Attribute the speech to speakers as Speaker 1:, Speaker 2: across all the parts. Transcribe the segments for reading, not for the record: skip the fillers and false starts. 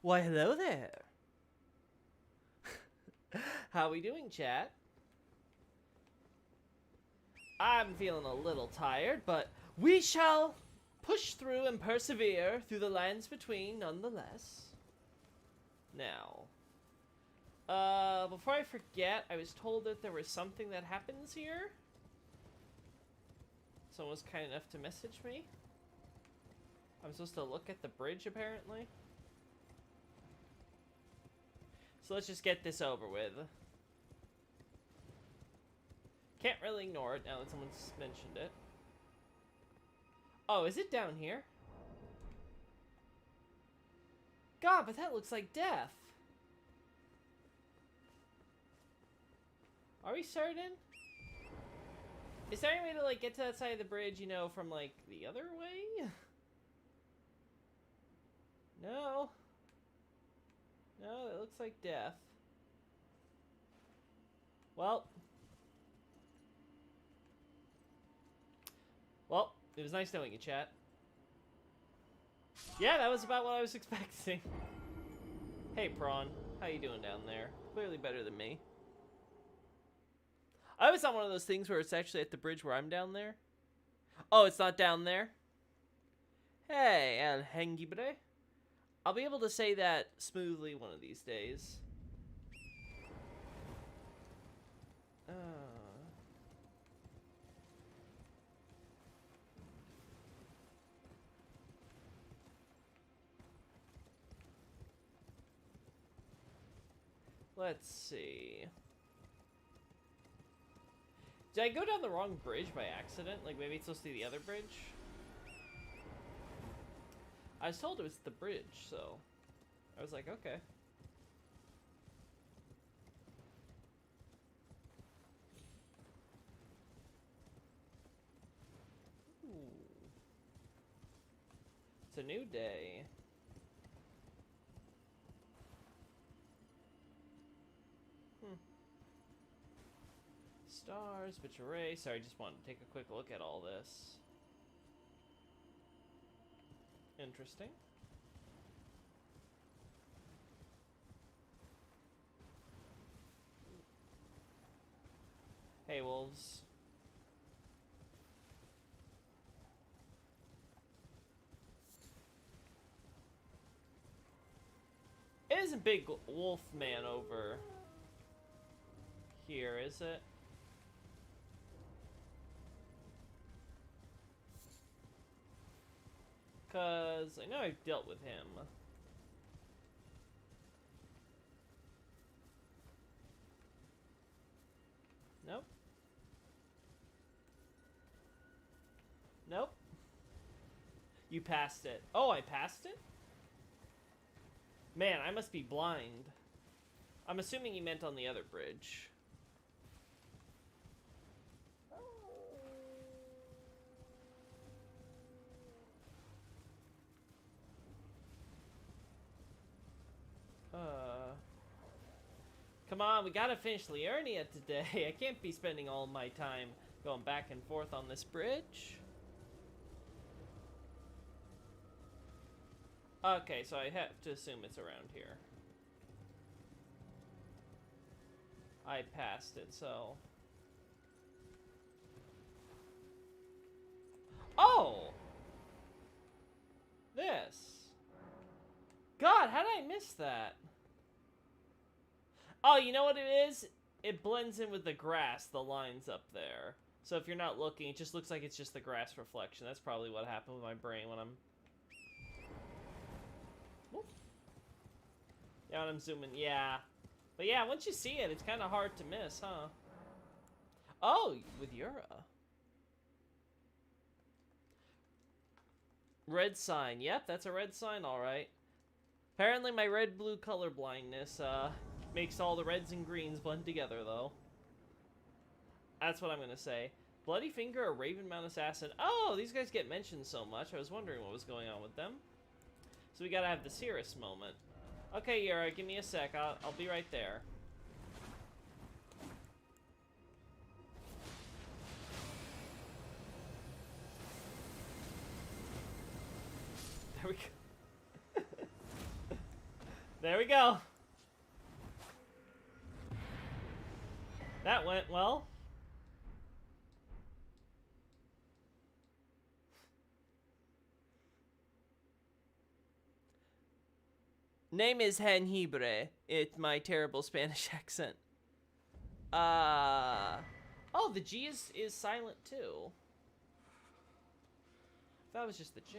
Speaker 1: Why, hello there. How we doing, chat? I'm feeling a little tired, but we shall push through and persevere through the lands between nonetheless. Now, before I forget, I was told that there was something that happens here. Someone was kind enough to message me. I'm supposed to look at the bridge, apparently. So let's just get this over with. Can't really ignore it now that someone's mentioned it. Oh, is it down here? God, but that looks like death. Are we certain? Is there any way to, like, get to that side of the bridge, you know, from, like, the other way? No. No, it looks like death. Well, it was nice knowing you, chat. Yeah, that was about what I was expecting. Hey, Prawn. How you doing down there? Clearly better than me. I was on one of those things where it's actually at the bridge where I'm down there. Oh, it's not down there? Hey, El Hengibre. I'll be able to say that smoothly one of these days. Let's see. Did I go down the wrong bridge by accident? Like, maybe it's supposed to be the other bridge? I was told it was the bridge, so I was like, okay. Ooh. It's a new day. Stars, Betray. Sorry, I just wanted to take a quick look at all this. Interesting. Hey, wolves. It isn't Big Wolf Man over here, is it? Because I know I've dealt with him. Nope. Nope. You passed it. Oh, I passed it? Man, I must be blind. I'm assuming you meant on the other bridge. Come on, we gotta finish Liurnia today. I can't be spending all my time going back and forth on this bridge. Okay, so I have to assume it's around here. I passed it, so... Oh! This. God, how did I miss that? Oh, you know what it is? It blends in with the grass, the lines up there. So if you're not looking, it just looks like it's just the grass reflection. That's probably what happened with my brain when I'm... Whoop. Yeah, when I'm zooming, yeah. But yeah, once you see it, it's kind of hard to miss, huh? Oh, with Yura. Red sign. Yep, that's a red sign, alright. Apparently my red-blue color blindness, makes all the reds and greens blend together, though. That's what I'm gonna say. Bloody Finger, a Ravenmount Assassin. Oh, these guys get mentioned so much. I was wondering what was going on with them. So we gotta have the Cirrus moment. Okay, Yura, give me a sec. I'll be right there. There we go. There we go. That went well. Name is Jengibre. It's my terrible Spanish accent. Oh, the G is silent too. That was just the J.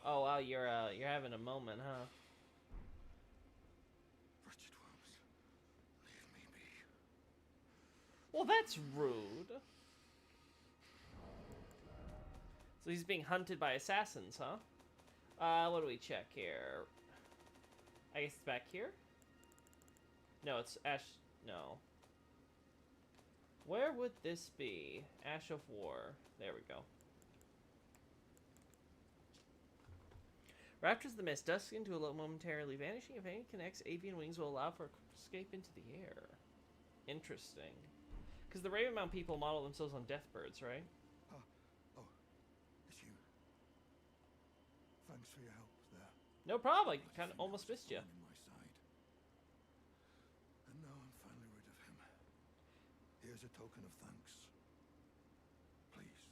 Speaker 1: Oh wow, you're having a moment, huh?
Speaker 2: Wretched worms, leave me be.
Speaker 1: Well, that's rude. So he's being hunted by assassins, huh? What do we check here? I guess it's back here? No, it's Ash... No. Where would this be? Ash of War. There we go. Raptors of the Mist. Dusk into a low momentarily vanishing. If any connects, avian wings will allow for escape into the air. Interesting. Because the Ravenmount people model themselves on deathbirds, right?
Speaker 2: Oh, it's you. Thanks for your help there.
Speaker 1: No problem. I kind of almost missed you.
Speaker 2: In my side. And now I'm finally rid of him. Here's a token of thanks. Please,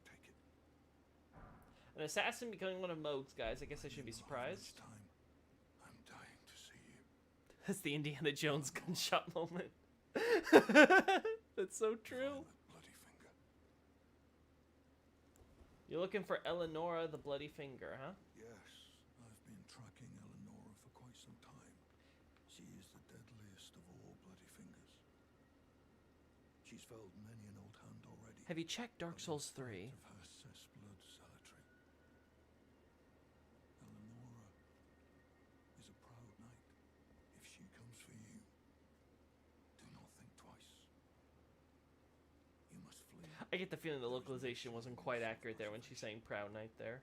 Speaker 2: take it.
Speaker 1: An assassin becoming one of Moog's guys. I guess I shouldn't be surprised.
Speaker 2: Time. I'm dying to see you.
Speaker 1: That's the Indiana Jones gunshot moment. That's so true.
Speaker 2: Bloody finger.
Speaker 1: You're looking for Eleonora the Bloody Finger, huh?
Speaker 2: Yes, I've been tracking Eleonora for quite some time. She is the deadliest of all bloody fingers. She's felled many an old hand already.
Speaker 1: Have you checked Dark Souls 3?
Speaker 2: Of her cessblood zealotry. Eleonora is a proud knight. If she comes for you, do not think twice. You must flee.
Speaker 1: I get the feeling the localization wasn't quite accurate there when she's saying Proud Knight there.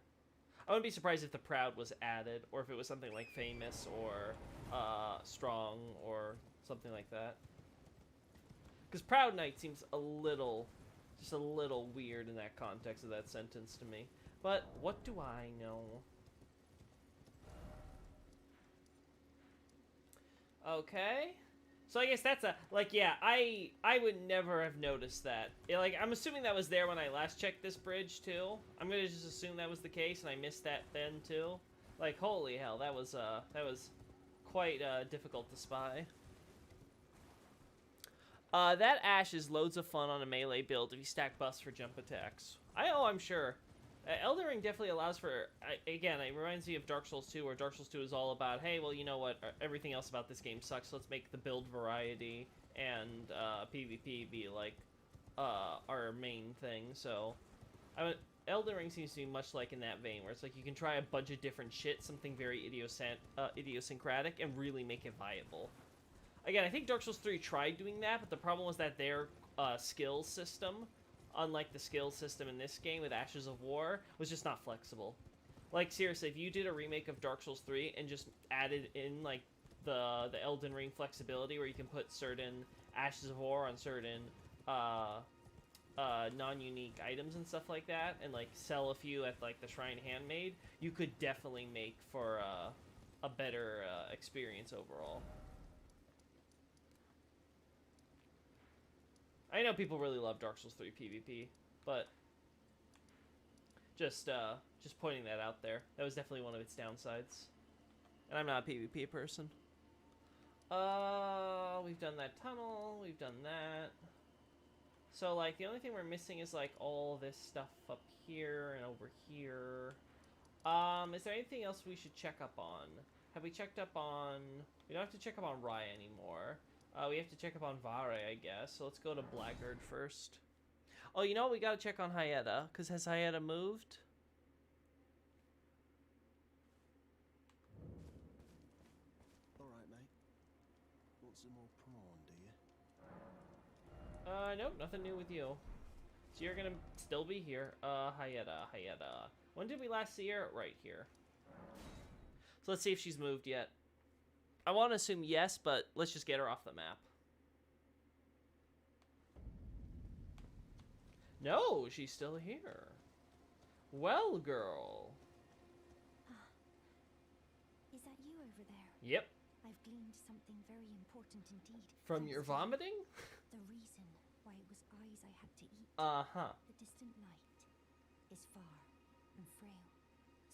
Speaker 1: I wouldn't be surprised if the Proud was added, or if it was something like Famous, or Strong, or something like that. Because Proud Knight seems just a little weird in that context of that sentence to me. But what do I know? Okay. So I guess that's yeah, I would never have noticed that. I'm assuming that was there when I last checked this bridge too. I'm gonna just assume that was the case and I missed that then too. Like, holy hell, that was quite difficult to spy. That Ash is loads of fun on a melee build if you stack buffs for jump attacks. I'm sure. Elden Ring definitely allows for, again, it reminds me of Dark Souls 2, where Dark Souls 2 is all about, hey, well, you know what, everything else about this game sucks, let's make the build variety and PvP be, like, our main thing, so... Elden Ring seems to be much like in that vein, where it's like you can try a bunch of different shit, something very idiosyncratic, and really make it viable. Again, I think Dark Souls 3 tried doing that, but the problem was that their skill system, unlike the skill system in this game with Ashes of War, was just not flexible. Like, seriously, if you did a remake of Dark Souls 3 and just added in, like, the Elden Ring flexibility where you can put certain Ashes of War on certain non-unique items and stuff like that, and, like, sell a few at, like, the Shrine Handmade, you could definitely make for a better experience overall. I know people really love Dark Souls 3 PvP, but just pointing that out there. That was definitely one of its downsides. And I'm not a PvP person. We've done that tunnel, we've done that. So, like, the only thing we're missing is, like, all this stuff up here and over here. Is there anything else we should check up on? Have we checked up on... We don't have to check up on Rye anymore. We have to check up on Vare, I guess. So let's go to Blackguard first. Oh, you know what? We gotta check on Hyetta, because has Hyetta moved?
Speaker 3: Alright, mate. Want some more prawn, do you?
Speaker 1: Nope, nothing new with you. So you're gonna still be here. Hyetta. When did we last see her? Right here. So let's see if she's moved yet. I want to assume yes, but let's just get her off the map. No, she's still here. Well, girl.
Speaker 4: Is that you over there?
Speaker 1: Yep.
Speaker 4: I've gleaned something very important indeed.
Speaker 1: From
Speaker 4: thanks
Speaker 1: your
Speaker 4: to you.
Speaker 1: vomiting?
Speaker 4: The reason why it was eyes I had to eat.
Speaker 1: Uh-huh.
Speaker 4: The distant light is far and frail,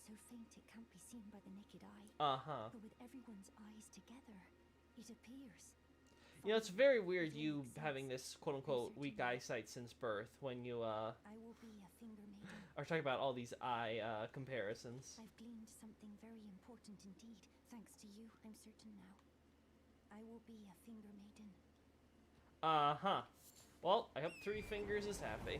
Speaker 4: so faint it can't be seen by the naked eye.
Speaker 1: Uh-huh.
Speaker 4: But with everyone's eyes together, it appears.
Speaker 1: You know, it's
Speaker 4: Finally,
Speaker 1: very weird
Speaker 4: it all
Speaker 1: you
Speaker 4: makes
Speaker 1: having
Speaker 4: sense.
Speaker 1: this quote-unquote
Speaker 4: I'm
Speaker 1: weak
Speaker 4: certain now.
Speaker 1: eyesight since birth when you,
Speaker 4: I will be a finger maiden.
Speaker 1: are talking about all these eye, comparisons.
Speaker 4: I've gleaned something very important indeed. Thanks to you, I'm certain now. I will be a finger maiden.
Speaker 1: Uh-huh. Well, I hope Three Fingers is happy.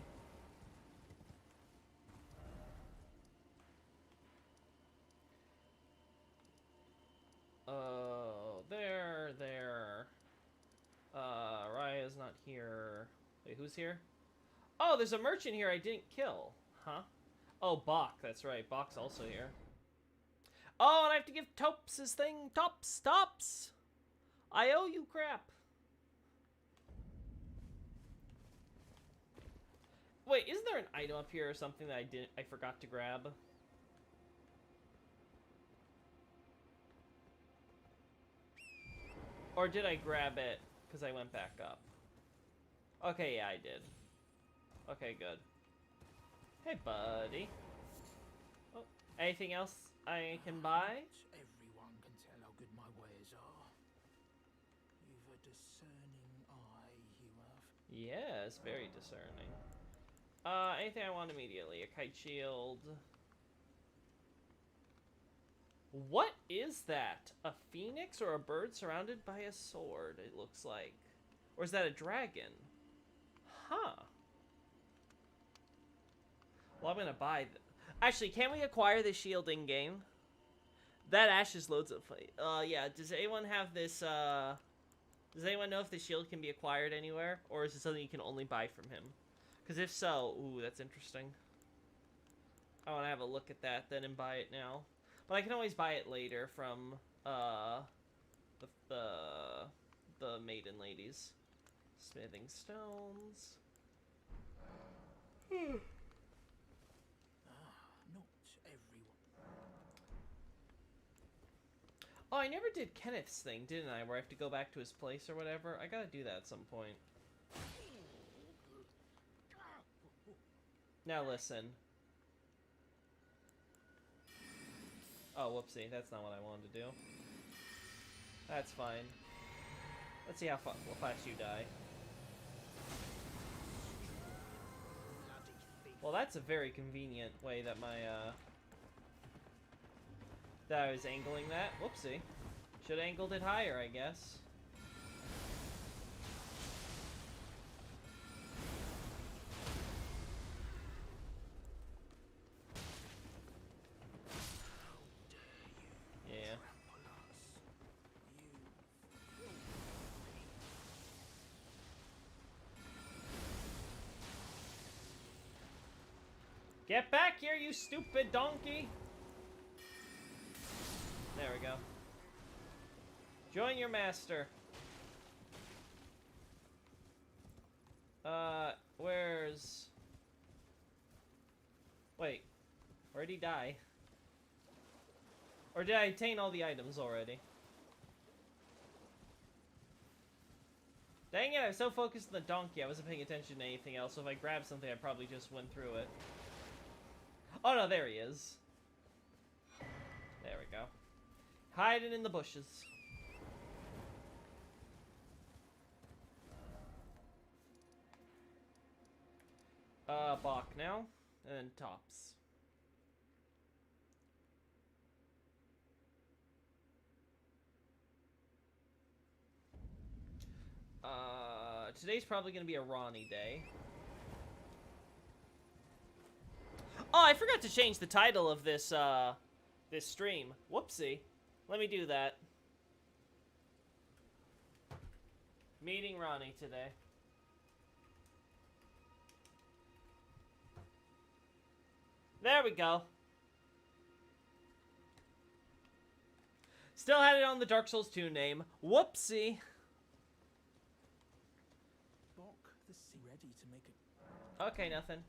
Speaker 1: There. Raya's not here. Wait, who's here? Oh, there's a merchant here I didn't kill. Huh? Oh, Bach, that's right. Bach's also here. Oh, and I have to give Tops his thing. Tops! I owe you crap. Wait, isn't there an item up here or something that I forgot to grab? Or did I grab it because I went back up? Okay, yeah, I did. Okay, good. Hey, buddy. Oh, anything else I can buy?
Speaker 5: Everyone can tell how good my wares are. You've a discerning eye, you have.
Speaker 1: Yes, very discerning. Anything I want immediately? A kite shield. What is that? A phoenix or a bird surrounded by a sword, it looks like. Or is that a dragon? Huh. Well, I'm gonna buy actually, can we acquire this shield in-game? That Ashes loads of fight. Yeah, does anyone have this, does anyone know if the shield can be acquired anywhere? Or is it something you can only buy from him? Because if so, ooh, that's interesting. I want to have a look at that then and buy it now. But I can always buy it later from, the maiden ladies. Smithing stones.
Speaker 5: Not everyone.
Speaker 1: Oh, I never did Kenneth's thing, didn't I? Where I have to go back to his place or whatever. I gotta do that at some point. Now listen. Oh, whoopsie. That's not what I wanted to do. That's fine. Let's see how fast you die. Well, that's a very convenient way that my, that I was angling that. Whoopsie. Should've angled it higher, I guess. Yeah. Get back here, you stupid donkey! There we go. Join your master. Where's... Wait. Where'd he die? Or did I attain all the items already? Dang it, I was so focused on the donkey, I wasn't paying attention to anything else, so if I grabbed something, I probably just went through it. Oh no, there he is. There we go. Hiding in the bushes. Bach now, and then Tops. Today's probably gonna be a Ranni day. Oh, I forgot to change the title of this, this stream. Whoopsie. Let me do that. Meeting Ranni today. There we go. Still had it on the Dark Souls 2 name. Whoopsie.
Speaker 5: Bok, this is ready to make a...
Speaker 1: Okay, nothing.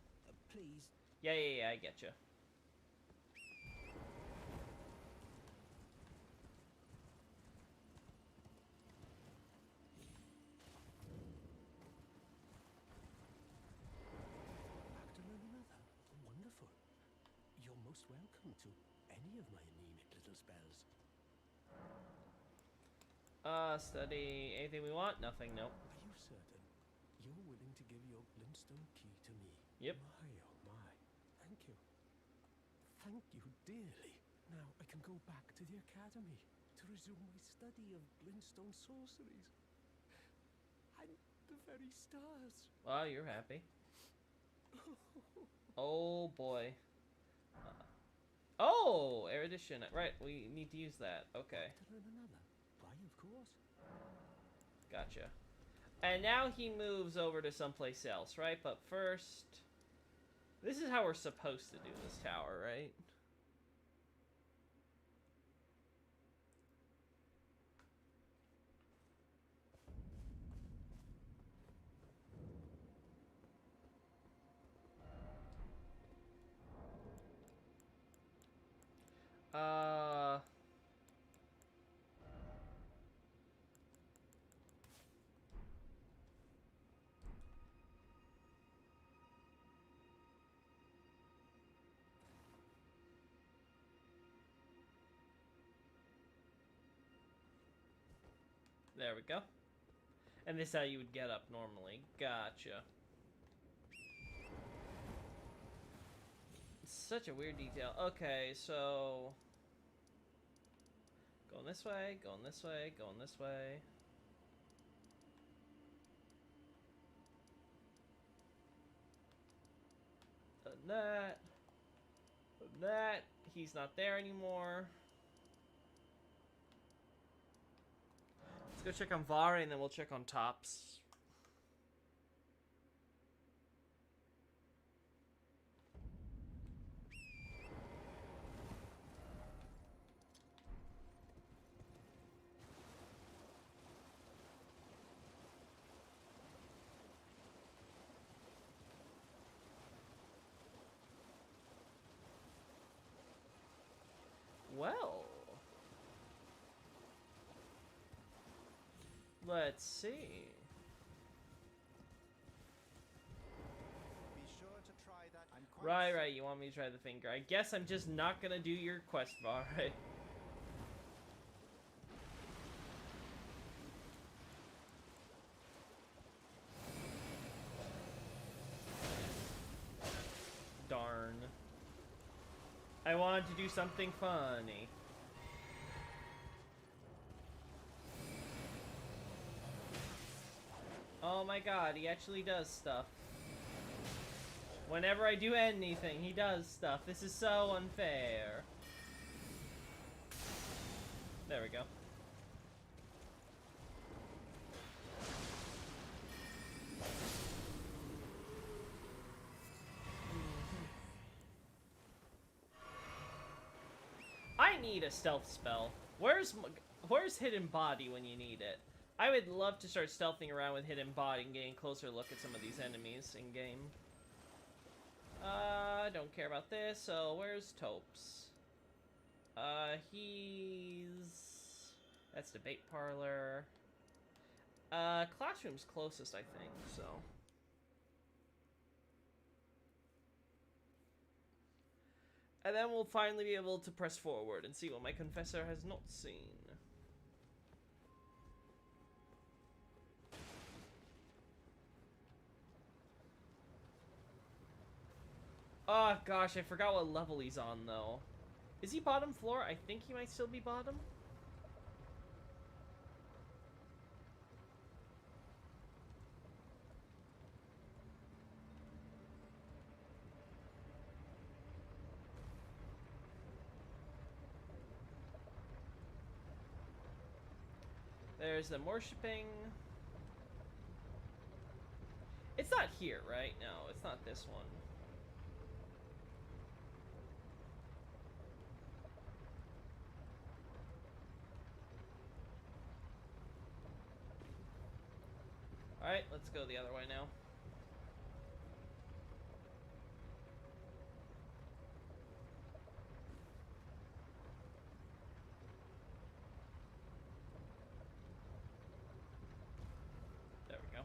Speaker 5: Please.
Speaker 1: Yeah, I get you.
Speaker 3: to any of my anemic little spells.
Speaker 1: Study anything we want? Nothing, nope.
Speaker 3: Are you certain you're willing to give your glintstone key to me?
Speaker 1: Yep.
Speaker 3: My, oh my. Thank you. Thank you dearly. Now I can go back to the academy to resume my study of glintstone sorceries. And the very stars.
Speaker 1: Oh, you're happy. Oh boy. Oh, erudition. Right, we need to use that. Okay.
Speaker 3: To learn another. Why, of course.
Speaker 1: Gotcha. And now he moves over to someplace else, right? But first, this is how we're supposed to do this tower, right? There we go. And this is how you would get up normally. Gotcha. Such a weird detail. Okay, so... Going this way, going this way, going this way. Done that. Done that. He's not there anymore. Let's go check on Vare and then we'll check on Tops. Well, let's see.
Speaker 6: Be sure to try that. I'm quite
Speaker 1: Right, you want me to try the finger. I guess I'm just not gonna do your quest bar, right? Darn. I wanted to do something funny. Oh my god, he actually does stuff. Whenever I do anything, he does stuff. This is so unfair. There we go. I need a stealth spell. Where's Hidden Body when you need it? I would love to start stealthing around with Hidden Body and getting a closer look at some of these enemies in game. Don't care about this, so where's Topes? That's Debate Parlor. Classroom's closest, I think, so... And then we'll finally be able to press forward and see what my confessor has not seen. Oh gosh, I forgot what level he's on though. Is he bottom floor? I think he might still be bottom. There's them worshipping. It's not here, right? No, it's not this one. Alright, let's go the other way now. There we go.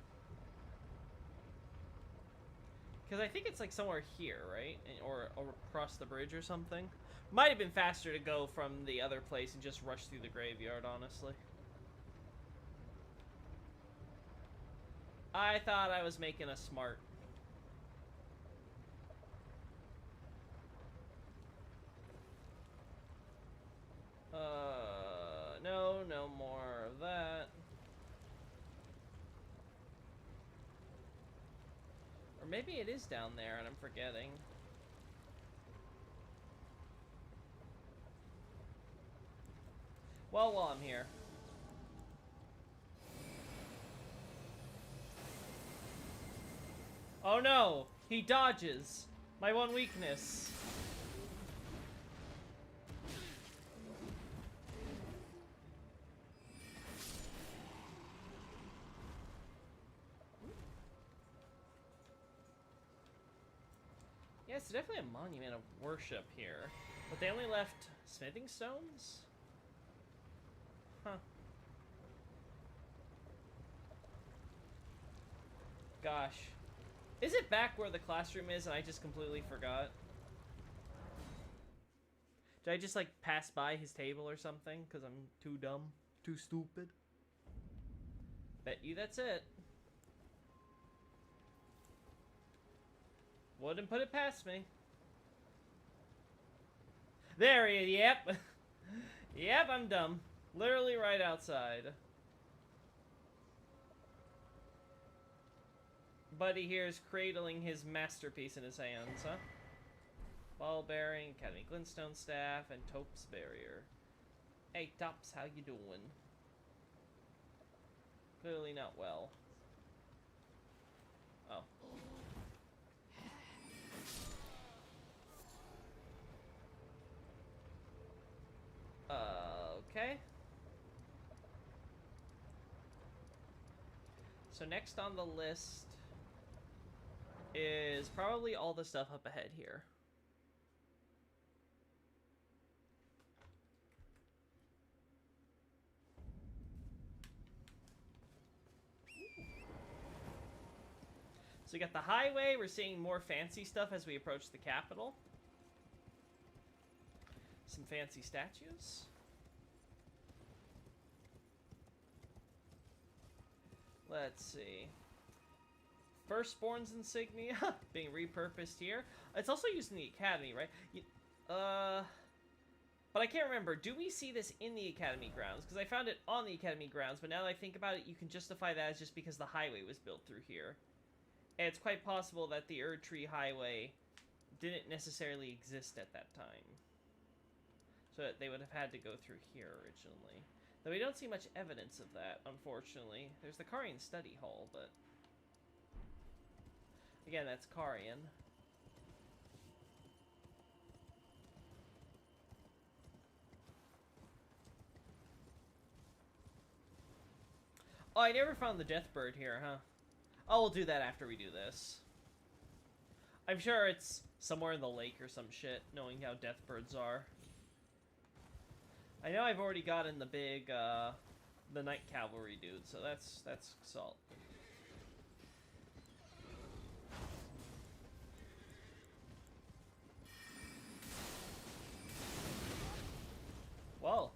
Speaker 1: Because I think it's like somewhere here, right? Or across the bridge or something. Might have been faster to go from the other place and just rush through the graveyard, honestly. I thought I was making a smart. No more of that. Or maybe it is down there and I'm forgetting. Well, while I'm here. Oh no! He dodges! My one weakness. Yeah, it's definitely a monument of worship here. But they only left smithing stones? Huh. Gosh. Is it back where the classroom is and I just completely forgot? Did I just like pass by his table or something? Because I'm too dumb? Too stupid? Bet you that's it. Wouldn't put it past me. There he is, yep. Yep, I'm dumb. Literally right outside. Buddy here is cradling his masterpiece in his hands, huh? Ball bearing, Academy Glintstone staff, and Tope's barrier. Hey, Tops, how you doing? Clearly not well. Oh. Okay. So next on the list is probably all the stuff up ahead here. So we got the highway. We're seeing more fancy stuff as we approach the capital. Some fancy statues. Let's see. Firstborn's insignia being repurposed here. It's also used in the academy, right? But I can't remember. Do we see this in the academy grounds? Because I found it on the academy grounds, but now that I think about it, you can justify that as just because the highway was built through here. And it's quite possible that the Erdtree Highway didn't necessarily exist at that time. So they would have had to go through here originally. Though we don't see much evidence of that, unfortunately. There's the Karian Study Hall, but... Again, that's Karian. Oh, I never found the Deathbird here, huh? Oh, we'll do that after we do this. I'm sure it's somewhere in the lake or some shit, knowing how Deathbirds are. I know I've already gotten the big, the Night Cavalry dude, so that's salt. Whoa.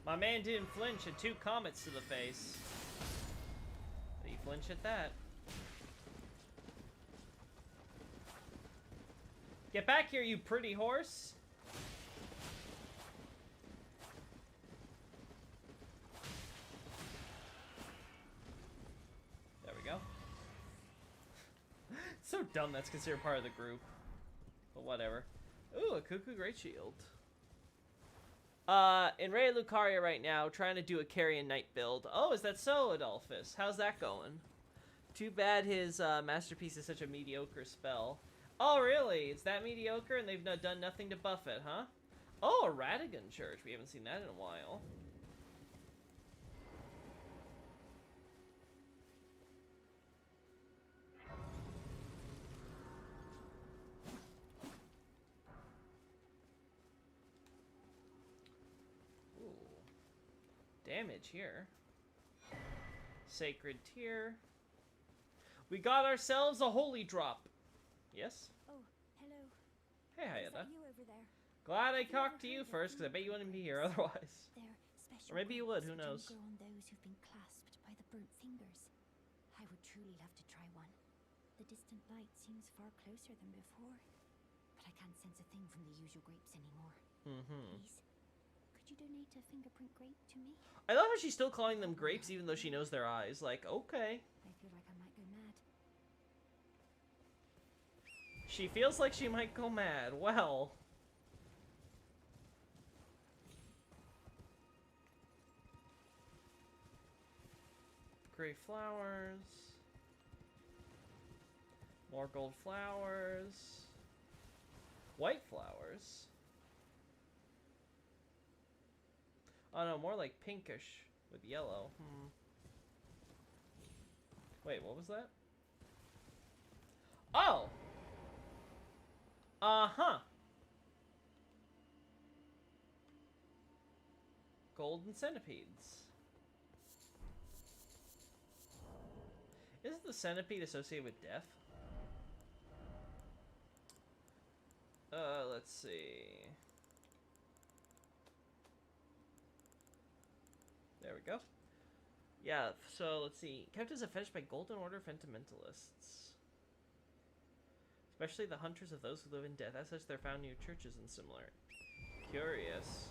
Speaker 1: My man didn't flinch at 2 comets to the face. Did he flinch at that? Get back here, you pretty horse! There we go. It's so dumb that's considered part of the group. But whatever. Ooh, a Cuckoo Great Shield. In Rey Lucaria right now, trying to do a Carrion Knight build. Oh, is that so, Adolphus? How's that going? Too bad his masterpiece is such a mediocre spell. Oh, really? It's that mediocre and they've done nothing to buff it, huh? Oh, a Radigan Church. We haven't seen that in a while. Ooh. Damage here. Sacred Tear. We got ourselves a Holy Drop. Yes?
Speaker 4: Oh, hello.
Speaker 1: Hey,
Speaker 4: Is
Speaker 1: Hayata.
Speaker 4: that you over there?
Speaker 1: Glad I
Speaker 4: Have you
Speaker 1: talked to
Speaker 4: ever
Speaker 1: you
Speaker 4: heard of
Speaker 1: first, because I bet you wouldn't be here
Speaker 4: grapes?
Speaker 1: otherwise.
Speaker 4: They're special
Speaker 1: Or maybe you would,
Speaker 4: grapes
Speaker 1: who
Speaker 4: which only
Speaker 1: knows?
Speaker 4: grow on those who've been clasped by the burnt fingers. I would truly love to try one. The distant light seems far closer than before, but I can't sense a thing from the usual grapes anymore.
Speaker 1: Mm-hmm.
Speaker 4: Please, could you donate a fingerprint grape to me?
Speaker 1: I love how she's still calling them grapes even though she knows their eyes. Like, okay.
Speaker 4: I feel like I might go mad.
Speaker 1: She feels like she might go mad. Well. Gray flowers. More gold flowers. White flowers. Oh no, more like pinkish with yellow. Wait, what was that? Oh! Uh-huh. Golden centipedes. Isn't the centipede associated with death? Let's see. There we go. Yeah, so let's see. Kept as a fetish by Golden Order fundamentalists. Especially the hunters of those who live in death. As such, they're found near churches and similar. Curious.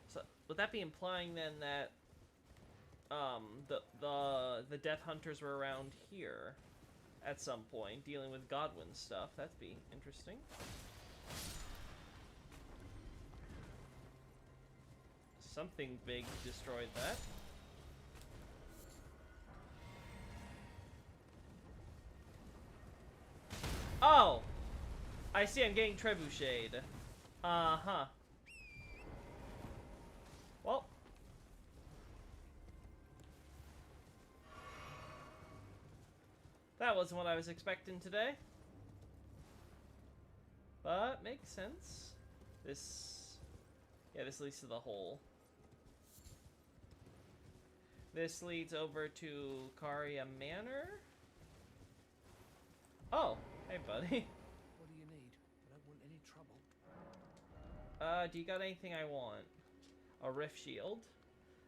Speaker 1: So, would that be implying then that the death hunters were around here at some point, dealing with Godwin stuff? That'd be interesting. Something big destroyed that. Oh! I see, I'm getting trebucheted. Uh-huh. Well. That wasn't what I was expecting today. But, makes sense. This... Yeah, this leads to the hole. This leads over to Karia Manor. Oh, hey buddy.
Speaker 3: What do you need? I don't want any trouble.
Speaker 1: Do you got anything I want? A Rift Shield.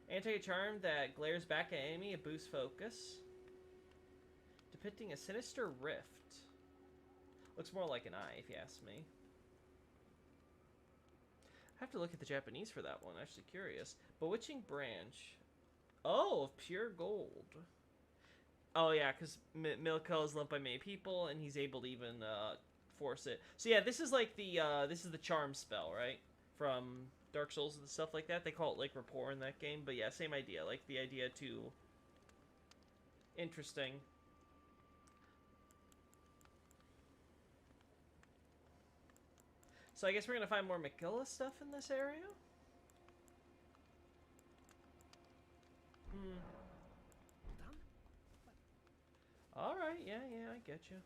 Speaker 1: Anti-charm that glares back at enemy, a boost focus. Depicting a sinister rift. Looks more like an eye, if you ask me. I have to look at the Japanese for that one, actually curious. Bewitching Branch. Oh, of pure gold. Oh yeah, because Milko is loved by many people, and he's able to even force it. So yeah, this is like the this is the charm spell, right? From Dark Souls and stuff like that. They call it like rapport in that game, but yeah, same idea. Like the idea to... Interesting. So I guess we're gonna find more Makilla stuff in this area?
Speaker 3: Done?
Speaker 1: Alright, yeah, I get you.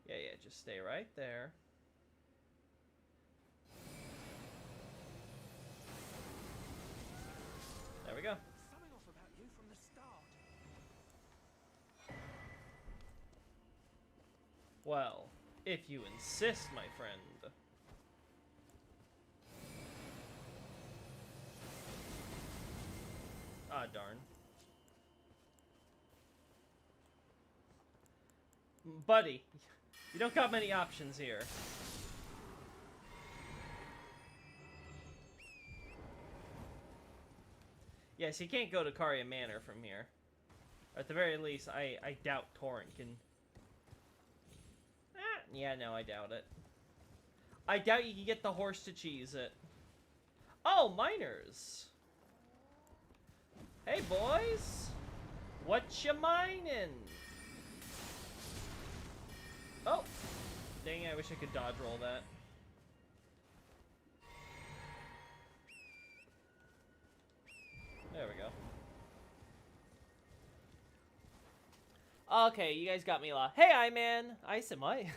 Speaker 1: Yeah, just stay right there. There we go.
Speaker 3: Something off about you from the start.
Speaker 1: Well, if you insist, my friend. Ah, darn. Buddy, you don't got many options here. Yes, he can't go to Karia Manor from here. At the very least, I doubt Torrent can... yeah, no, I doubt it. I doubt you can get the horse to cheese it. Oh, miners! Hey, boys! What you mining? Oh! Dang it, I wish I could dodge roll that. There we go. Okay, you guys got me a lot. Hey, I-Man! Ice am I?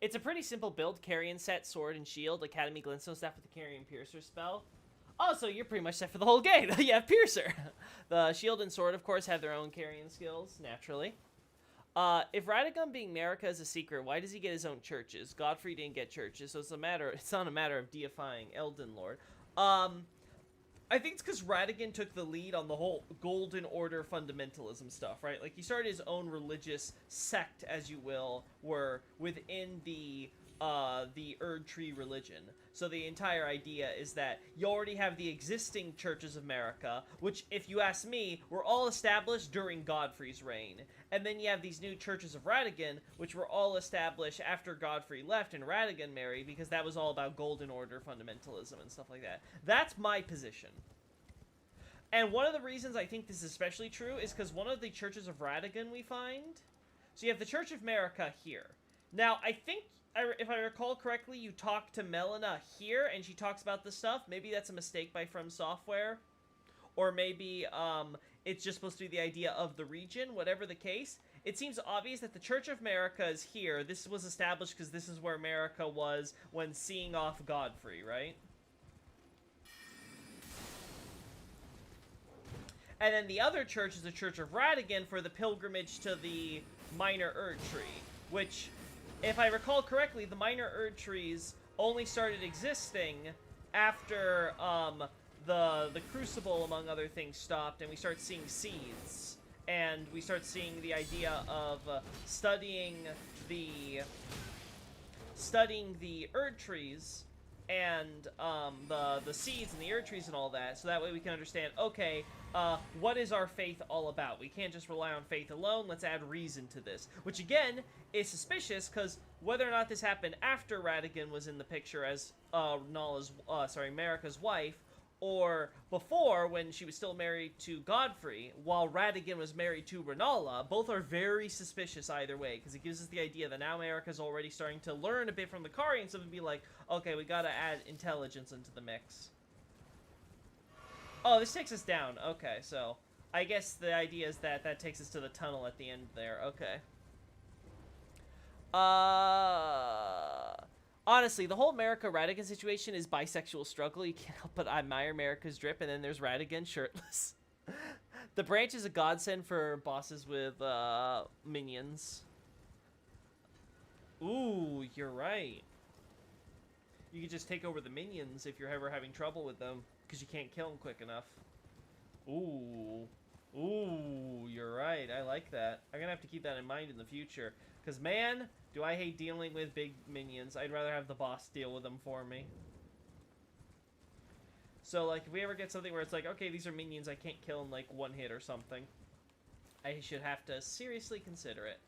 Speaker 1: It's a pretty simple build: Carrion set, sword and shield, Academy Glintstone staff with the Carrion Piercer spell. Oh, so you're pretty much set for the whole game. You have Piercer. The shield and sword, of course, have their own Carrion skills, naturally. If Radagon being America is a secret, why does he get his own churches? Godfrey didn't get churches, so it's not a matter of deifying Elden Lord. I think it's because Radagon took the lead on the whole Golden Order fundamentalism stuff, right? Like, he started his own religious sect, as you will, were within the Erd Tree religion. So the entire idea is that you already have the existing churches of America, which, if you ask me, were all established during Godfrey's reign. And then you have these new churches of Radagon, which were all established after Godfrey left and Radagon married, because that was all about Golden Order fundamentalism and stuff like that. That's my position. And one of the reasons I think this is especially true is because one of the churches of Radagon we find... So you have the Church of America here. Now, I think, if I recall correctly, you talk to Melina here, and she talks about this stuff. Maybe that's a mistake by FromSoftware. Or maybe it's just supposed to be the idea of the region. Whatever the case, it seems obvious that the Church of America is here. This was established because this is where America was when seeing off Godfrey, right? And then the other church is the Church of Radagon for the pilgrimage to the Minor Erd Tree, which, if I recall correctly, the Minor Erd Trees only started existing after the Crucible, among other things, stopped, and we start seeing seeds, and we start seeing the idea of studying the Erd Trees and the seeds and the Erd Trees and all that, so that way we can understand, okay, what is our faith all about? We can't just rely on faith alone, let's add reason to this. Which, again, is suspicious, because whether or not this happened after Radagon was in the picture as Marika's wife, or before, when she was still married to Godfrey, while Radagon was married to Ranalla, both are very suspicious either way, because it gives us the idea that now Marika's already starting to learn a bit from the Carians and be like, okay, we gotta add intelligence into the mix. Oh, this takes us down. Okay, so I guess the idea is that that takes us to the tunnel at the end there. Okay. Honestly, the whole America-Radagon situation is bisexual struggle. You can't help but admire America's drip, and then there's Radagon shirtless. The branch is a godsend for bosses with minions. Ooh, you're right. You could just take over the minions if you're ever having trouble with them, because you can't kill them quick enough. Ooh. Ooh, you're right. I like that. I'm going to have to keep that in mind in the future. Because, man, do I hate dealing with big minions. I'd rather have the boss deal with them for me. So, like, if we ever get something where it's like, okay, these are minions, I can't kill in, like, one hit or something, I should have to seriously consider it.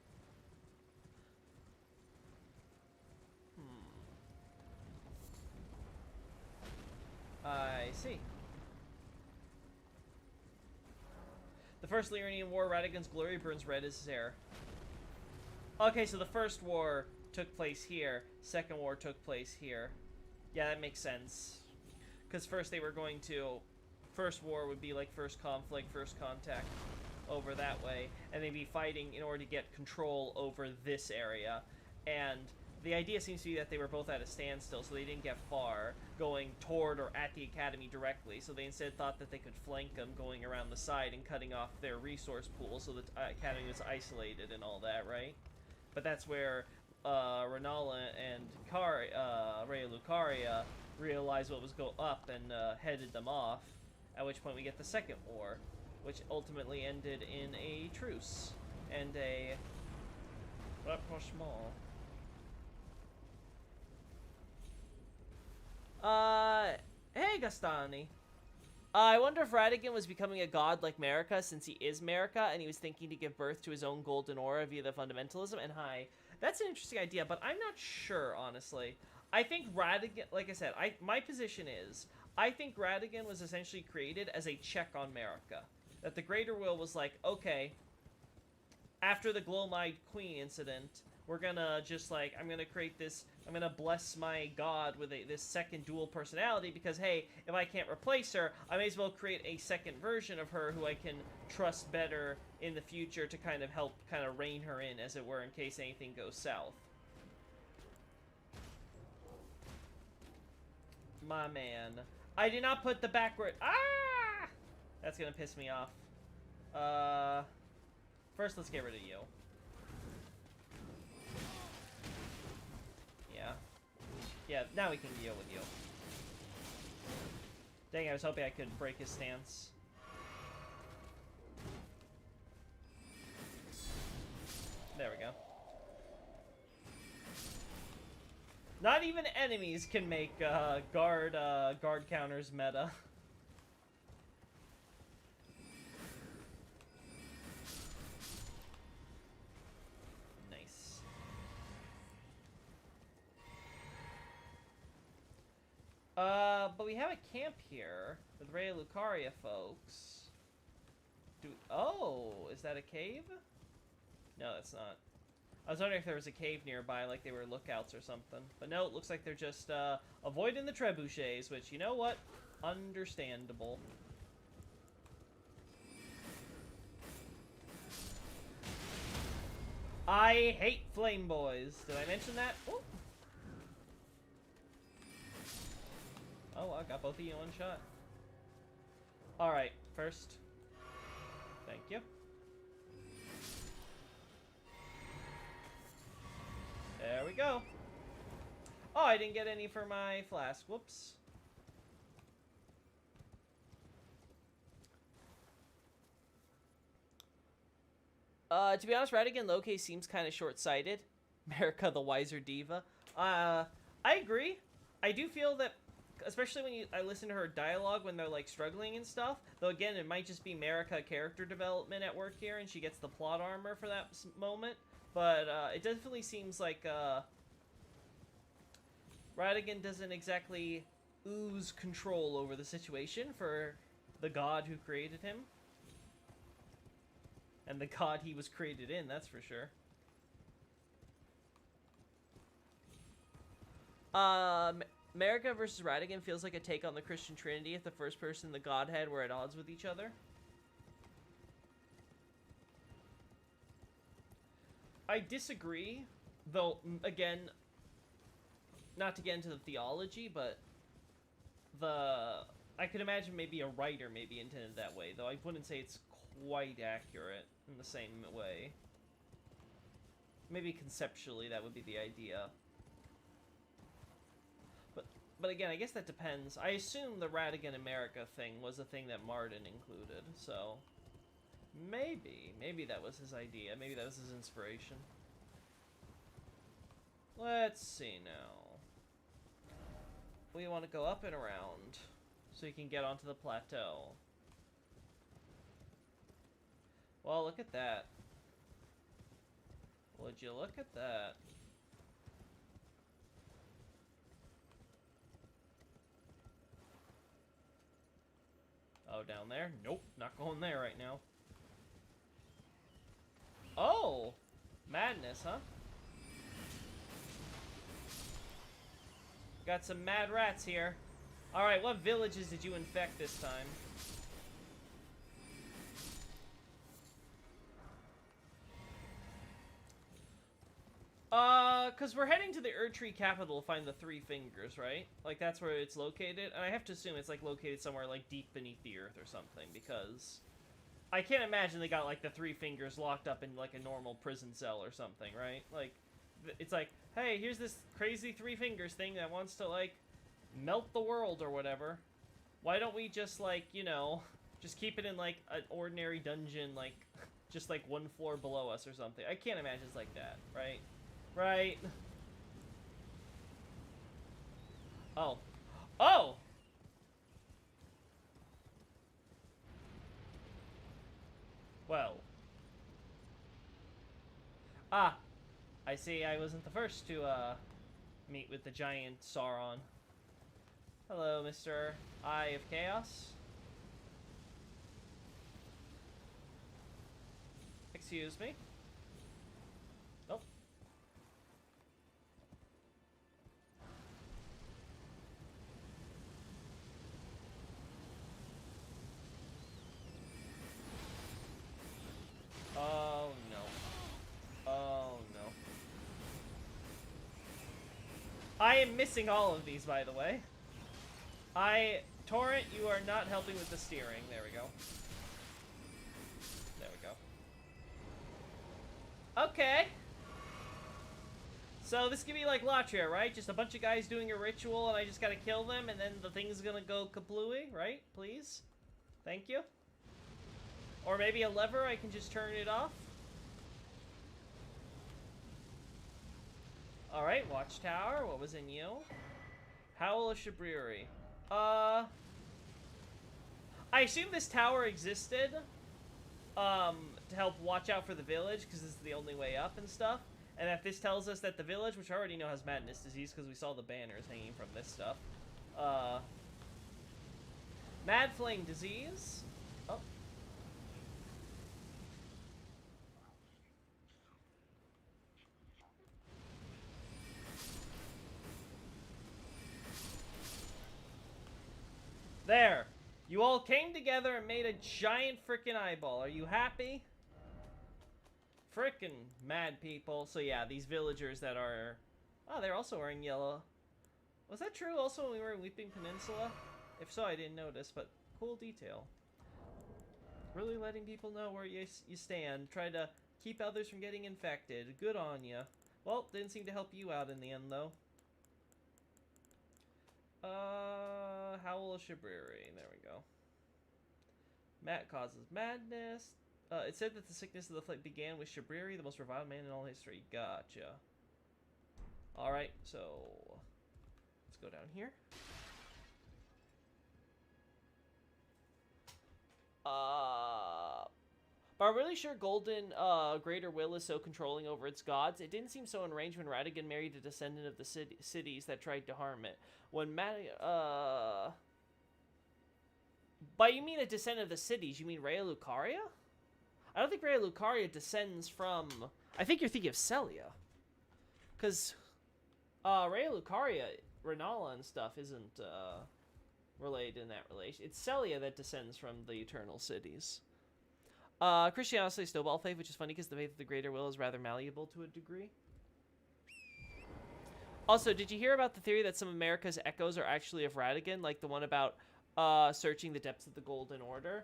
Speaker 1: I see. The first Lyrian War, Radagon's glory burns red as his hair. Okay, so the first war took place here. Second war took place here. Yeah, that makes sense. Because first they were going to... First war would be like first conflict, first contact over that way. And they'd be fighting in order to get control over this area. And the idea seems to be that they were both at a standstill, so they didn't get far going toward or at the academy directly. So they instead thought that they could flank them going around the side and cutting off their resource pool so the academy was isolated and all that, right? But that's where Ranalla and Rhea Lucaria realized what was up and headed them off, at which point we get the second war, which ultimately ended in a truce and a rapprochement. Hey, Gastani. I wonder if Radagon was becoming a god like Marika, since he is Marika, and he was thinking to give birth to his own golden aura via the fundamentalism. And hi, that's an interesting idea, but I'm not sure, honestly. I think Radagon, like I said, my position is, I think Radagon was essentially created as a check on Marika. That the Greater Will was like, okay, after the Glowmide Queen incident, we're gonna just like, I'm gonna create this, I'm gonna bless my god with this second dual personality because, hey, if I can't replace her, I may as well create a second version of her who I can trust better in the future to kind of help kind of rein her in, as it were, in case anything goes south. My man. I did not put the backward. Ah! That's gonna piss me off. First, let's get rid of you. Yeah. Yeah, now we can deal with you. Dang, I was hoping I could break his stance. There we go. Not even enemies can make guard counters meta. Nice. But we have a camp here with Rhea Lucaria, folks. Oh, is that a cave? No, that's not. I was wondering if there was a cave nearby, like they were lookouts or something. But no, it looks like they're just avoiding the trebuchets, which, you know what? Understandable. I hate flame boys. Did I mention that? Ooh. Oh, I got both of you in one shot. Alright, first. Thank you. There we go. Oh, I didn't get any for my flask. Whoops. To be honest, Radigan Loki seems kind of short-sighted. America, the wiser diva. I agree. I do feel that, especially when I listen to her dialogue when they're, like, struggling and stuff. Though, again, it might just be America character development at work here, and she gets the plot armor for that moment. But, it definitely seems like, Radigan doesn't exactly ooze control over the situation for the god who created him. And the god he was created in, that's for sure. America versus Radigan feels like a take on the Christian Trinity if the first person and the Godhead were at odds with each other. I disagree, though, again, not to get into the theology, but I could imagine maybe a writer maybe intended that way, though I wouldn't say it's quite accurate in the same way. Maybe conceptually that would be the idea. But again, I guess that depends. I assume the Radigan America thing was a thing that Martin included, so maybe that was his idea. Maybe that was his inspiration. Let's see now. We want to go up and around so you can get onto the plateau. Well, look at that. Would you look at that? Oh, down there? Nope, not going there right now. Oh! Madness, huh? Got some mad rats here. Alright, what villages did you infect this time? Because we're heading to the Erdtree capital to find the Three Fingers, right? Like, that's where it's located. And I have to assume it's, like, located somewhere, like, deep beneath the earth or something, because I can't imagine they got, like, the Three Fingers locked up in, like, a normal prison cell or something, right? Like, it's like, hey, here's this crazy Three Fingers thing that wants to, like, melt the world or whatever. Why don't we just, like, you know, just keep it in, like, an ordinary dungeon, like, just, like, one floor below us or something? I can't imagine it's like that, right? Right. Oh. Oh! Well. Ah. I see I wasn't the first to, meet with the giant Sauron. Hello, Mr. Eye of Chaos. Excuse me. Oh. I am missing all of these, by the way. Torrent, you are not helping with the steering. There we go. There we go. Okay. So this could be like Latria, right? Just a bunch of guys doing a ritual and I just gotta kill them and then the thing's gonna go kablooey, right? Please? Thank you. Or maybe a lever, I can just turn it off. Alright, Watchtower, what was in you? Howl of Shabriri. I assume this tower existed, to help watch out for the village, because this is the only way up and stuff. And that this tells us that the village, which I already know has madness disease, because we saw the banners hanging from this stuff. Mad Flame disease. Oh. There. You all came together and made a giant frickin' eyeball. Are you happy? Frickin' mad people. So yeah, these villagers that are... Oh, they're also wearing yellow. Was that true also when we were in Weeping Peninsula? If so, I didn't notice, but cool detail. Really letting people know where you stand. Try to keep others from getting infected. Good on ya. Well, didn't seem to help you out in the end, though. Howl of Shabriri. There we go. Matt causes madness. It said that the sickness of the plague began with Shabriri, the most reviled man in all history. Gotcha. Alright, so... let's go down here. But I'm really sure Golden Greater Will is so controlling over its gods. It didn't seem so enraged when Radigan married a descendant of the cities that tried to harm it. When But you mean a descendant of the cities? You mean Rhea Lucaria? I don't think Rhea Lucaria descends from... I think you're thinking of Celia. Because Rhea Lucaria, Renala and stuff isn't related in that relation. It's Celia that descends from the Eternal Cities. Christian honestly snowball faith, which is funny because the faith of the Greater Will is rather malleable to a degree. Also, did you hear about the theory that some of America's echoes are actually of Radigan, like the one about searching the depths of the Golden Order?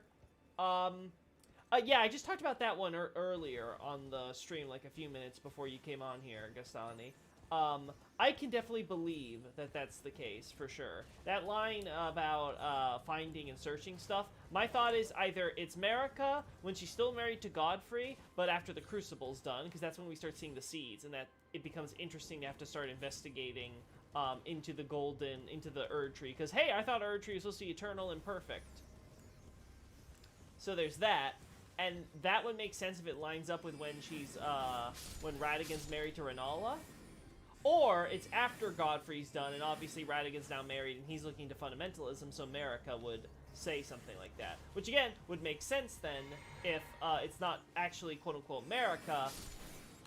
Speaker 1: Yeah, I just talked about that one earlier on the stream, like a few minutes before you came on here, Gastani. I can definitely believe that that's the case, for sure. That line about finding and searching stuff, my thought is either it's Marika when she's still married to Godfrey, but after the Crucible's done, because that's when we start seeing the seeds, and that it becomes interesting to have to start investigating into the Erd Tree, because, hey, I thought Erd Tree was supposed to be eternal and perfect. So there's that. And that would make sense if it lines up with when she's, when Radigan's married to Renala. Or it's after Godfrey's done, and obviously Radigan's now married, and he's looking to fundamentalism, so Marika would say something like that. Which, again, would make sense then if it's not actually quote-unquote Marika,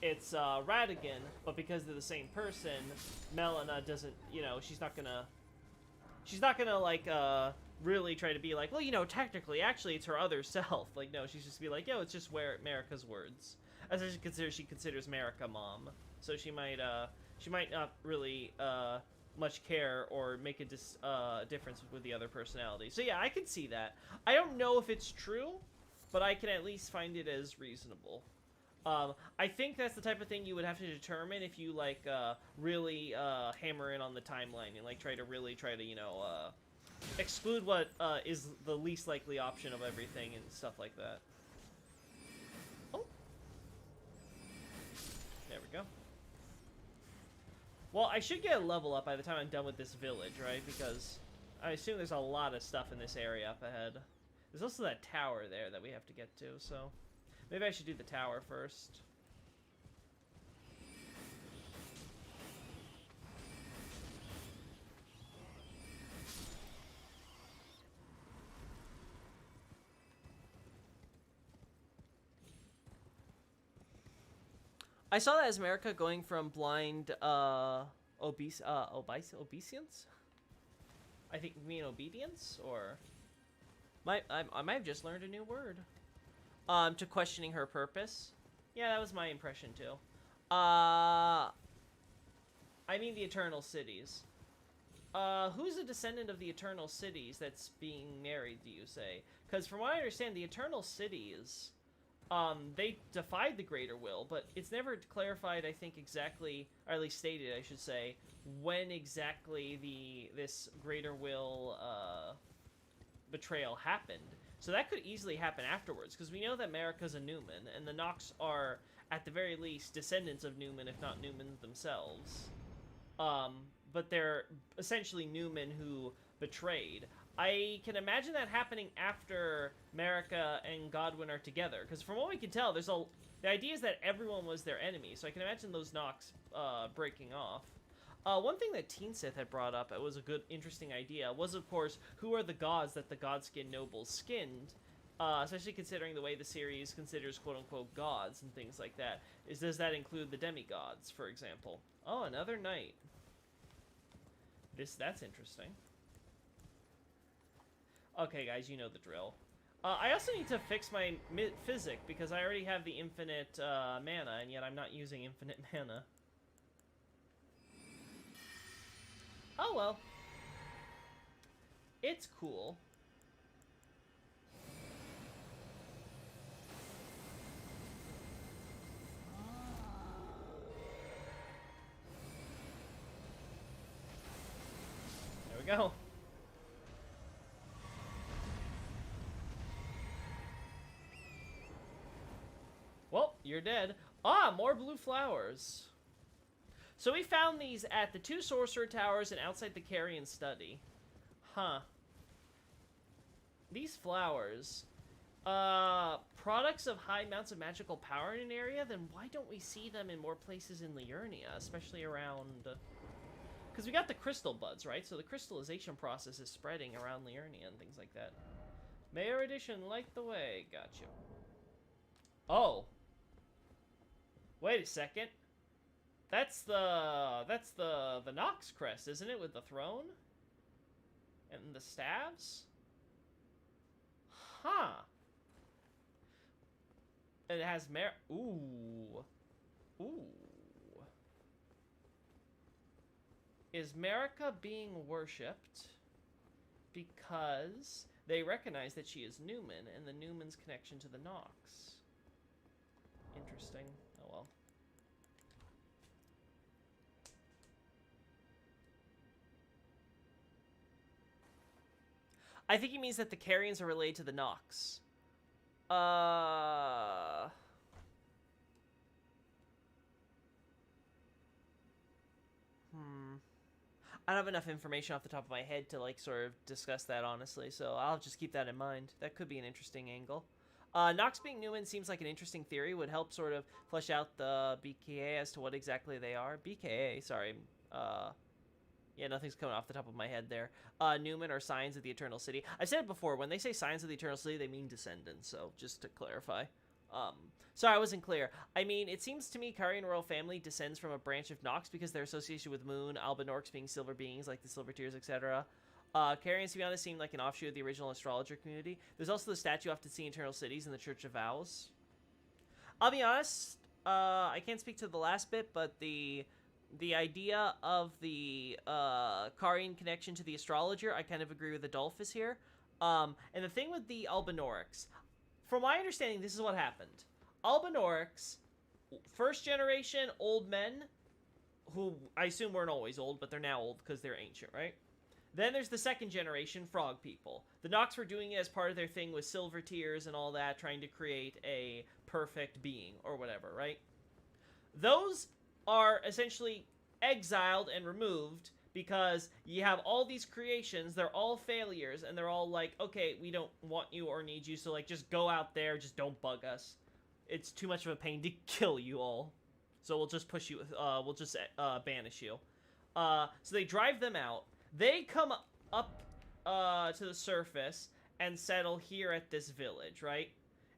Speaker 1: it's Radigan, but because they're the same person, Melina doesn't, you know, she's not gonna, like, really try to be like, well, you know, technically, actually, it's her other self. Like, no, she's just be like, yo, it's just where Marika's words. As she considers Marika mom. So she might not really much care or make a difference with the other personality. So yeah, I can see that. I don't know if it's true, but I can at least find it as reasonable. I think that's the type of thing you would have to determine if you like really hammer in on the timeline and like try to you know exclude what is the least likely option of everything and stuff like that. Oh, there we go. Well, I should get a level up by the time I'm done with this village, right? Because I assume there's a lot of stuff in this area up ahead. There's also that tower there that we have to get to, so maybe I should do the tower first. I saw that as America going from blind, obeisance? I think you mean obedience, or... I might have just learned a new word. To questioning her purpose. Yeah, that was my impression, too. I mean the Eternal Cities. Who's a descendant of the Eternal Cities that's being married, do you say? Because from what I understand, the Eternal Cities, they defied the Greater Will, but it's never clarified, I think, exactly, or at least stated, I should say, when exactly this Greater Will, betrayal happened. So that could easily happen afterwards, because we know that Marika's a Newman, and the Nox are, at the very least, descendants of Newman, if not Newman themselves. But they're essentially Newman who betrayed. I can imagine that happening after Marika and Godwin are together, because from what we can tell, the idea is that everyone was their enemy, so I can imagine those Nox breaking off. One thing that Teen Sith had brought up, it was a good, interesting idea, was, of course, who are the gods that the Godskin nobles skinned, especially considering the way the series considers quote-unquote gods and things like that. Does that include the demigods, for example? Oh, another knight. That's interesting. Okay, guys, you know the drill. I also need to fix my physic, because I already have the infinite mana, and yet I'm not using infinite mana. Oh, well. It's cool. There we go. Well, you're dead. Ah, more blue flowers. So we found these at the 2 Sorcerer Towers and outside the Carrion Study. Huh. These flowers. Products of high amounts of magical power in an area, then why don't we see them in more places in Liurnia, especially around... Because we got the crystal buds, right? So the crystallization process is spreading around Liurnia and things like that. Mayor Edition, light the way. Gotcha. Oh. Wait a second. That's the Nox crest, isn't it? With the throne? And the staves? Huh. And it has Ooh. Ooh. Is Marika being worshipped because they recognize that she is Newman and the Newman's connection to the Nox? Interesting. Oh well. I think he means that the Carrions are related to the Nox. I don't have enough information off the top of my head to, like, sort of discuss that, honestly, so I'll just keep that in mind. That could be an interesting angle. Nox being Newman seems like an interesting theory. Would help sort of flesh out the BKA as to what exactly they are. BKA, sorry. Yeah, nothing's coming off the top of my head there. Newman are Signs of the Eternal City. I've said it before, when they say Signs of the Eternal City, they mean descendants, so just to clarify. Sorry, I wasn't clear. I mean, it seems to me Carian royal family descends from a branch of Nox because their association with Moon, Albinorks being silver beings like the Silver Tears, etc. Carians, to be honest, seem like an offshoot of the original astrologer community. There's also the statue often seen in Eternal Cities in the Church of Vows. I'll be honest, I can't speak to the last bit, but the idea of the Carian connection to the astrologer, I kind of agree with Adolphus here. And the thing with the Albinorks, from my understanding, this is what happened. Albinorks, first generation old men, who I assume weren't always old, but they're now old because they're ancient, right? Then there's the second generation frog people. The Nox were doing it as part of their thing with Silver Tears and all that, trying to create a perfect being or whatever, right? Those are essentially exiled and removed because you have all these creations, they're all failures, and they're all like, okay, we don't want you or need you, so like just go out there, just don't bug us. It's too much of a pain to kill you all. So we'll just push you, we'll just banish you. So they drive them out. They come up to the surface and settle here at this village, right?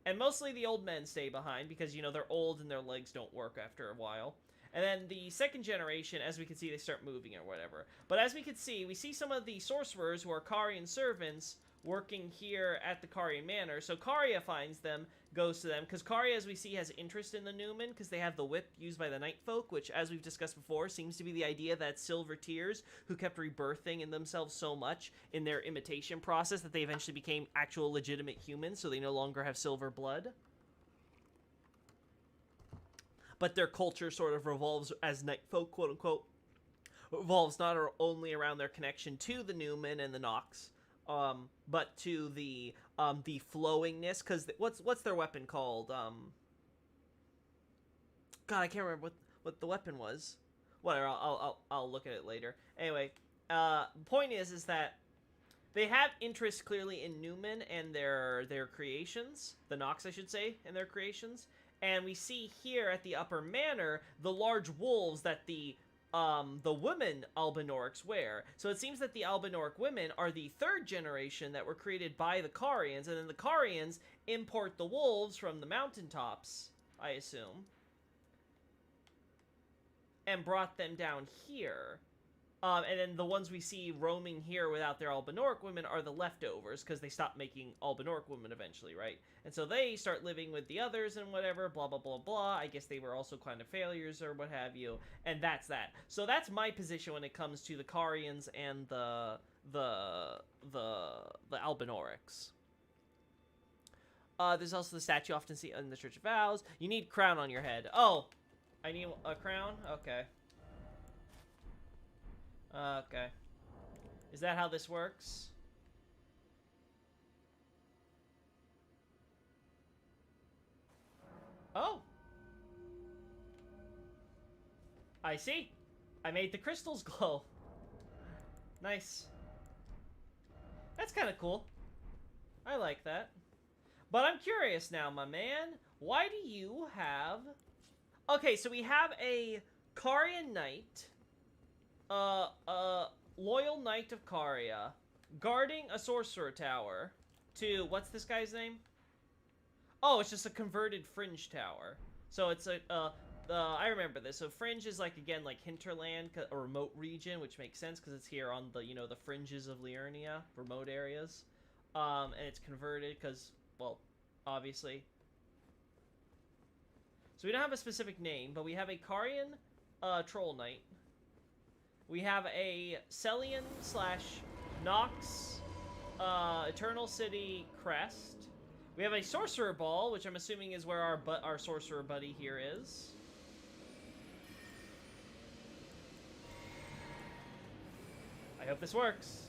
Speaker 1: And mostly the old men stay behind because, you know, they're old and their legs don't work after a while. And then the second generation, as we can see, they start moving or whatever. But as we can see, we see some of the sorcerers who are Carian servants working here at the Karia Manor. So Karia finds them, goes to them, because Karia, as we see, has interest in the Newman, because they have the whip used by the Night Folk, which, as we've discussed before, seems to be the idea that Silver Tears, who kept rebirthing in themselves so much in their imitation process that they eventually became actual legitimate humans, so they no longer have silver blood. But their culture sort of revolves as Night Folk, quote-unquote, revolves not only around their connection to the Newman and the Nox, but to the flowingness, because what's their weapon called? God, I can't remember what the weapon was. Whatever, I'll look at it later. Anyway, point is that they have interest clearly in Newman and their creations, the Nox, I should say, and their creations. And we see here at the upper manor the large wolves that the women Albinorics wear. So it seems that the Albinoric women are the third generation that were created by the Carians, and then the Carians import the wolves from the mountaintops, I assume, and brought them down here. And then the ones we see roaming here without their Albinoric women are the leftovers, because they stopped making Albinoric women eventually, right? And so they start living with the others and whatever, blah, blah, blah, blah. I guess they were also kind of failures or what have you, and that's that. So that's my position when it comes to the Carians and the Albinorics. There's also the statue you often see in the Church of Vows. You need crown on your head. Oh, I need a crown? Okay. Okay. Is that how this works? Oh. I see. I made the crystals glow. Nice. That's kind of cool. I like that. But I'm curious now, my man. Why do you have... Okay, so we have a Carian Knight... loyal Knight of Caria, guarding a sorcerer tower to, what's this guy's name? Oh, it's just a converted Fringe tower. So it's I remember this. So Fringe is like, again, like hinterland, a remote region, which makes sense because it's here on the, you know, the fringes of Liurnia, remote areas. And it's converted because, well, obviously. So we don't have a specific name, but we have a Carian, Troll Knight. We have a Celian / Nox Eternal City crest. We have a Sorcerer Ball, which I'm assuming is where our Sorcerer buddy here is. I hope this works.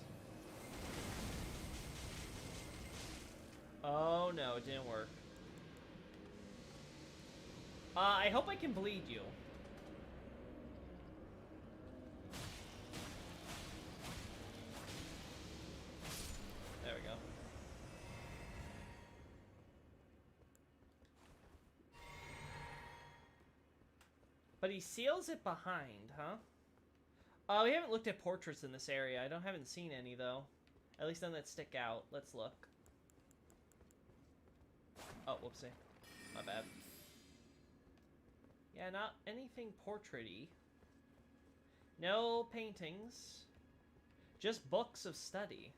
Speaker 1: Oh no, it didn't work. I hope I can bleed you. There we go. But he seals it behind, huh? We haven't looked at portraits in this area. I haven't seen any, though. At least none that stick out. Let's look. Oh, whoopsie. My bad. Yeah, not anything portrait-y. No paintings. Just books of study.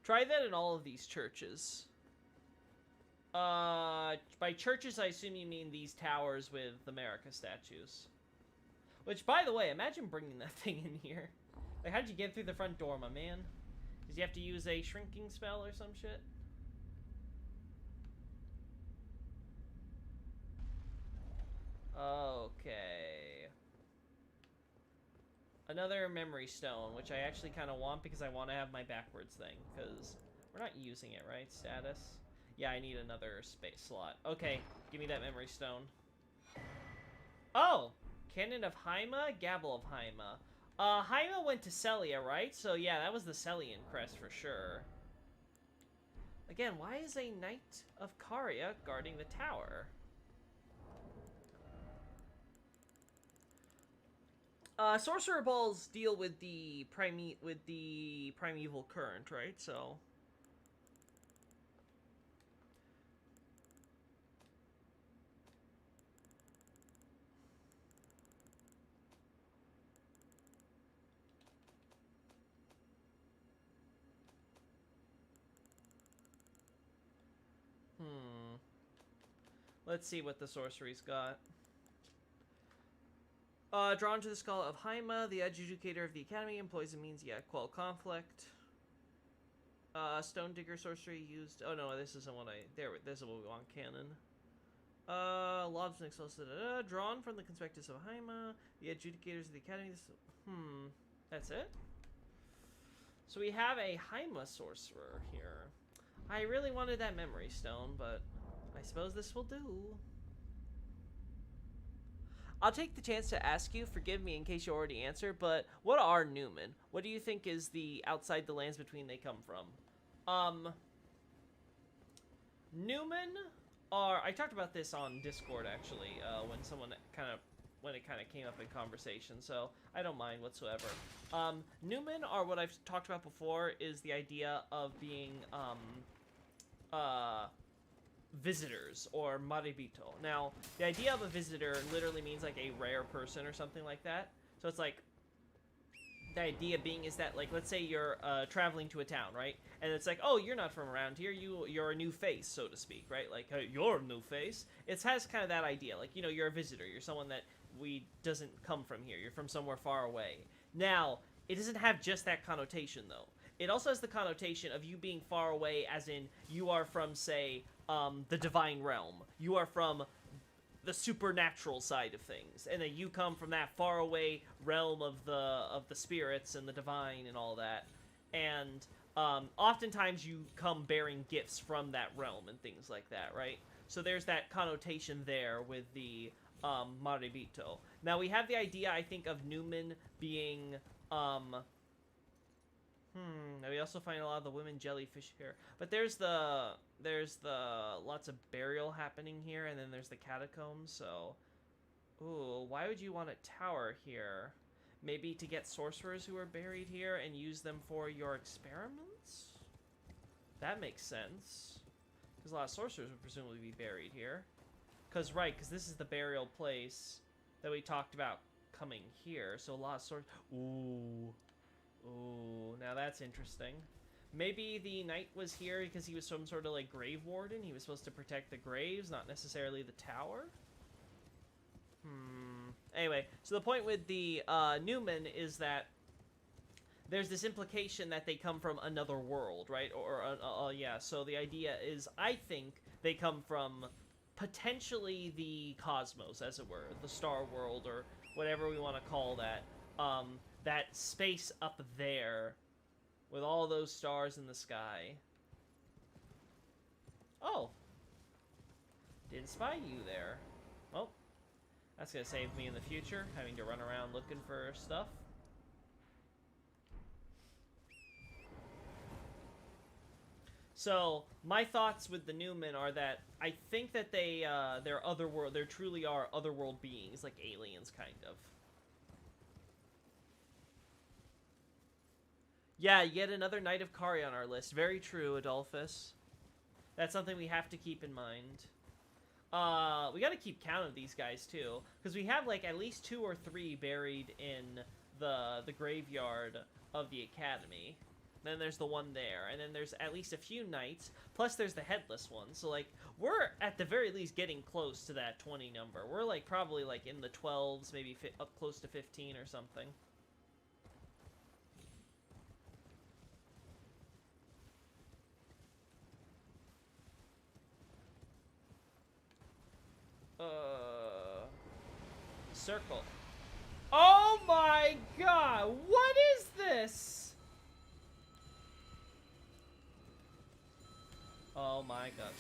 Speaker 1: Try that in all of these churches. By churches, I assume you mean these towers with America statues. Which, by the way, imagine bringing that thing in here. Like, how'd you get through the front door, my man? Did you have to use a shrinking spell or some shit? Okay. Another memory stone, which I actually kind of want because I want to have my backwards thing, because we're not using it, right? Status? Yeah, I need another space slot. Okay, give me that memory stone. Oh! Cannon of Haima, Gabble of Haima. Haima went to Celia, right? So yeah, that was the Celian crest for sure. Again, why is a Knight of Caria guarding the tower? Sorcerer Balls deal with the primeval current, right? So Let's see what the sorcery's got. Drawn to the skull of Haima, the adjudicator of the academy, employs a means yet quell conflict. Stone digger sorcery used. Oh no, this isn't what I. This is what we want. Canon. Lobs and explosive. Drawn from the conspectus of Haima, the adjudicators of the academy. That's it. So we have a Haima sorcerer here. I really wanted that memory stone, but I suppose this will do. I'll take the chance to ask you, forgive me in case you already answered, but what are Newman? What do you think is the outside the lands between they come from? Newman are, I talked about this on Discord actually, when it kind of came up in conversation, so I don't mind whatsoever. Newman are what I've talked about before, is the idea of being, visitors, or maribito. Now, the idea of a visitor literally means like a rare person or something like that. So it's like, the idea being is that, like, let's say you're traveling to a town, right? And it's like, oh, you're not from around here, you're a new face, so to speak, right? Like, hey, you're a new face. It has kind of that idea, like, you know, you're a visitor, you're someone that doesn't come from here, you're from somewhere far away. Now, it doesn't have just that connotation, though. It also has the connotation of you being far away, as in, you are from, say, the divine realm. You are from the supernatural side of things, and that you come from that far away realm of the spirits and the divine and all that. And oftentimes you come bearing gifts from that realm and things like that, right? So there's that connotation there with the maribito. Now we have the idea, I think, of Newman being we also find a lot of the women jellyfish here. But there's the lots of burial happening here, and then there's the catacombs, so... Ooh, why would you want a tower here? Maybe to get sorcerers who are buried here and use them for your experiments? That makes sense. Because a lot of sorcerers would presumably be buried here. Because this is the burial place that we talked about coming here, so a lot of sorcerers... Ooh, now that's interesting. Maybe the knight was here because he was some sort of, like, grave warden. He was supposed to protect the graves, not necessarily the tower. Anyway, so the point with the Newman is that there's this implication that they come from another world, right? Yeah, so the idea is, I think, they come from potentially the cosmos, as it were. The star world, or whatever we want to call that. That space up there with all those stars in the sky. Oh. Didn't spy you there. Well, that's going to save me in the future, having to run around looking for stuff. So, my thoughts with the Newman are that I think that there truly are otherworld beings, like aliens, kind of. Yeah, yet another Knight of Kari on our list. Very true, Adolphus. That's something we have to keep in mind. We gotta keep count of these guys, too. Because we have, like, at least 2 or 3 buried in the graveyard of the Academy. Then there's the one there. And then there's at least a few knights. Plus there's the headless one. So, like, we're at the very least getting close to that 20 number. We're, like, probably, like, in the 12s, maybe up close to 15 or something. Circle. Oh my god! What is this? Oh my god.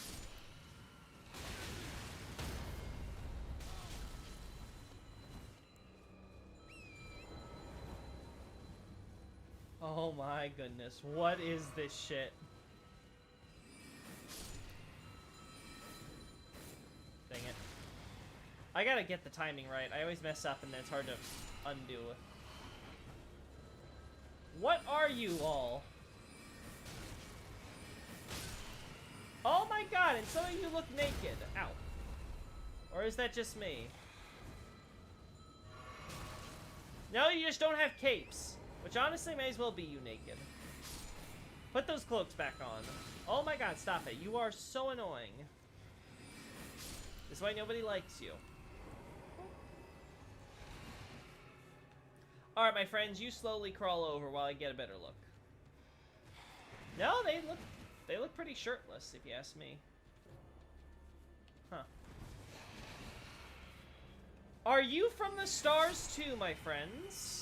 Speaker 1: Oh my goodness. What is this shit? Dang it. I gotta get the timing right. I always mess up and then it's hard to undo. What are you all? Oh my god, and some of you look naked. Ow. Or is that just me? No, you just don't have capes. Which honestly may as well be you naked. Put those cloaks back on. Oh my god, stop it. You are so annoying. That's why nobody likes you. Alright, my friends, you slowly crawl over while I get a better look. No, they look pretty shirtless, if you ask me. Huh. Are you from the stars too, my friends?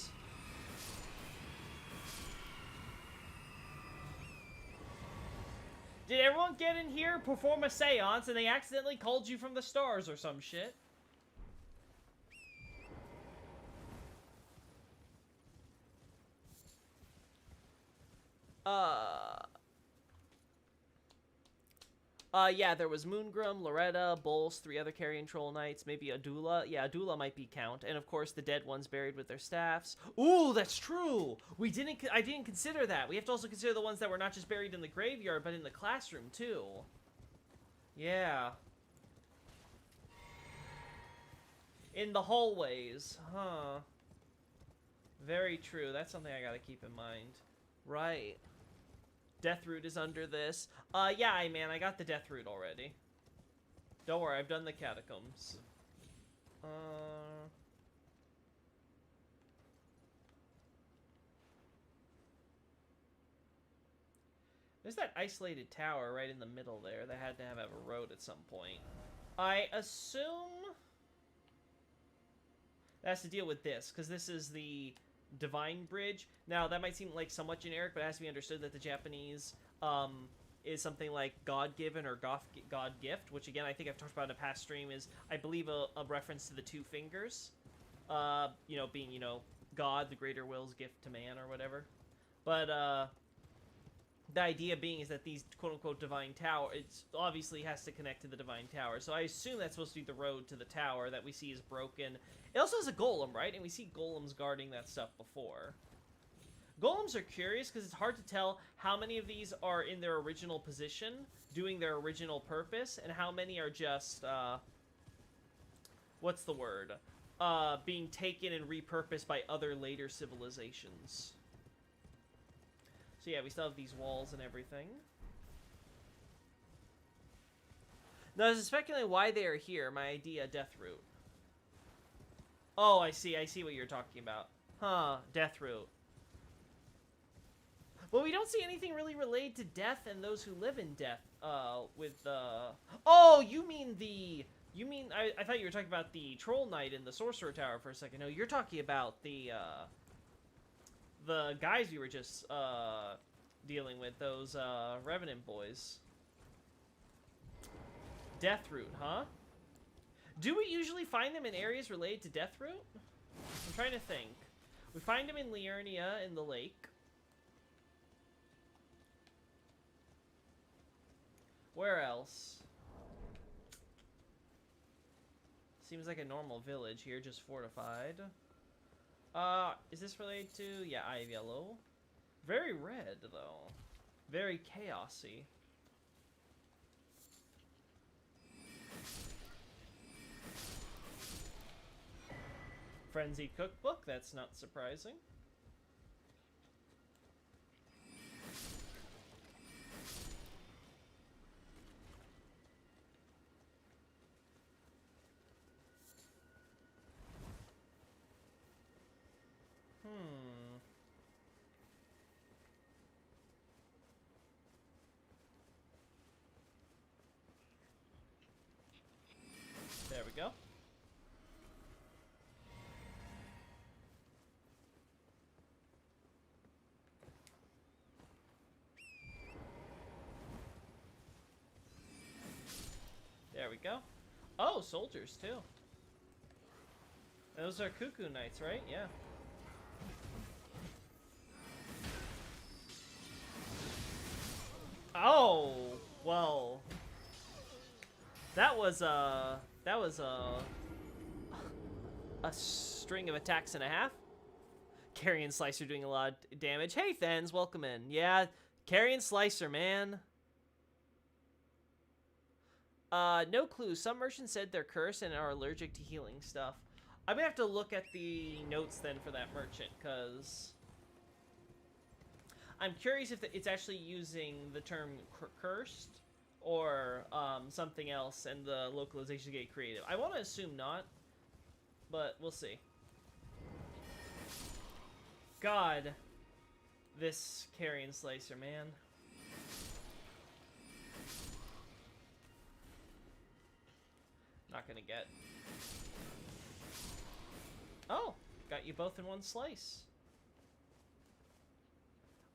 Speaker 1: Did everyone get in here, perform a seance, and they accidentally called you from the stars or some shit? Yeah, there was Moongrum, Loretta, Bols, 3 other carrion troll knights, maybe Adula. Yeah, Adula might be count. And of course, the dead ones buried with their staffs. Ooh, that's true! I didn't consider that. We have to also consider the ones that were not just buried in the graveyard, but in the classroom, too. Yeah. In the hallways. Huh. Very true. That's something I gotta keep in mind. Right. Deathroot is under this. Yeah, man, I got the Deathroot already. Don't worry, I've done the catacombs. There's that isolated tower right in the middle there that had to have a road at some point. I assume that has to deal with this, because this is the Divine Bridge. Now, that might seem like somewhat generic, but it has to be understood that the Japanese is something like God-given or God-gift, which, again, I think I've talked about in a past stream, is, I believe, a reference to the 2 fingers. You know, being, you know, God, the greater will's gift to man, or whatever. But, the idea being is that these quote-unquote divine tower, it obviously has to connect to the divine tower. So I assume that's supposed to be the road to the tower that we see is broken. It also has a golem, right? And we see golems guarding that stuff before. Golems are curious because it's hard to tell how many of these are in their original position, doing their original purpose, and how many are just, what's the word? Being taken and repurposed by other later civilizations. So yeah, we still have these walls and everything. Now, I was speculating why they are here. My idea, Deathroot. Oh, I see what you're talking about. Huh, Deathroot. Well, we don't see anything really related to death and those who live in death, with the... Oh, you mean the... I thought you were talking about the Troll Knight in the Sorcerer Tower for a second. No, you're talking about the guys we were just, dealing with, those, Revenant boys. Deathroot, huh? Do we usually find them in areas related to Deathroot? I'm trying to think. We find them in Liurnia in the lake. Where else? Seems like a normal village here, just fortified. Is this related to... Yeah, Eye of Yellow. Very red, though. Very chaosy. Frenzied Cookbook, that's not surprising. There we go. There we go. Oh, soldiers, too. Those are Cuckoo Knights, right? Yeah. Oh, well. That was a string of attacks and a half. Carrion Slicer doing a lot of damage. Hey, Thens, welcome in. Yeah, Carrion Slicer, man. No clue. Some merchants said they're cursed and are allergic to healing stuff. I'm gonna have to look at the notes then for that merchant, because I'm curious if it's actually using the term cursed, or something else, and the localization get creative. I want to assume not, but we'll see. God, this carrion slicer, man. Not gonna get. Oh, got you both in one slice.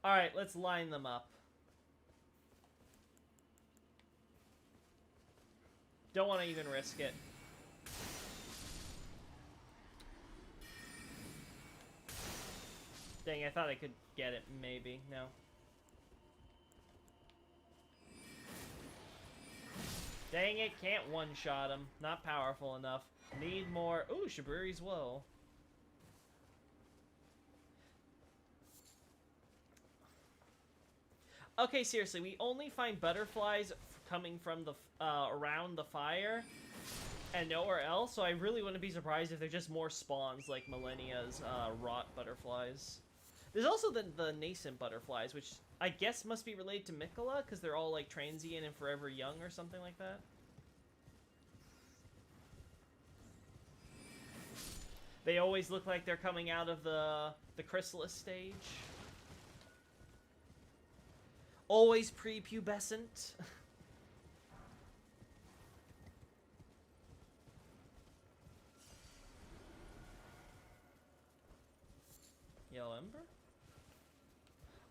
Speaker 1: Alright, let's line them up. Don't want to even risk it. Dang, I thought I could get it, maybe. No. Dang it, can't one-shot him. Not powerful enough. Need more. Ooh, Shabriri's Woe. Okay, seriously, we only find butterflies coming from the around the fire and nowhere else, so I really wouldn't be surprised if they're just more spawns like Millennia's rot butterflies. There's also the nascent butterflies, which I guess must be related to Mikola, because they're all like transient and forever young or something like that. They always look like they're coming out of the chrysalis stage. Always prepubescent. Yellow Ember?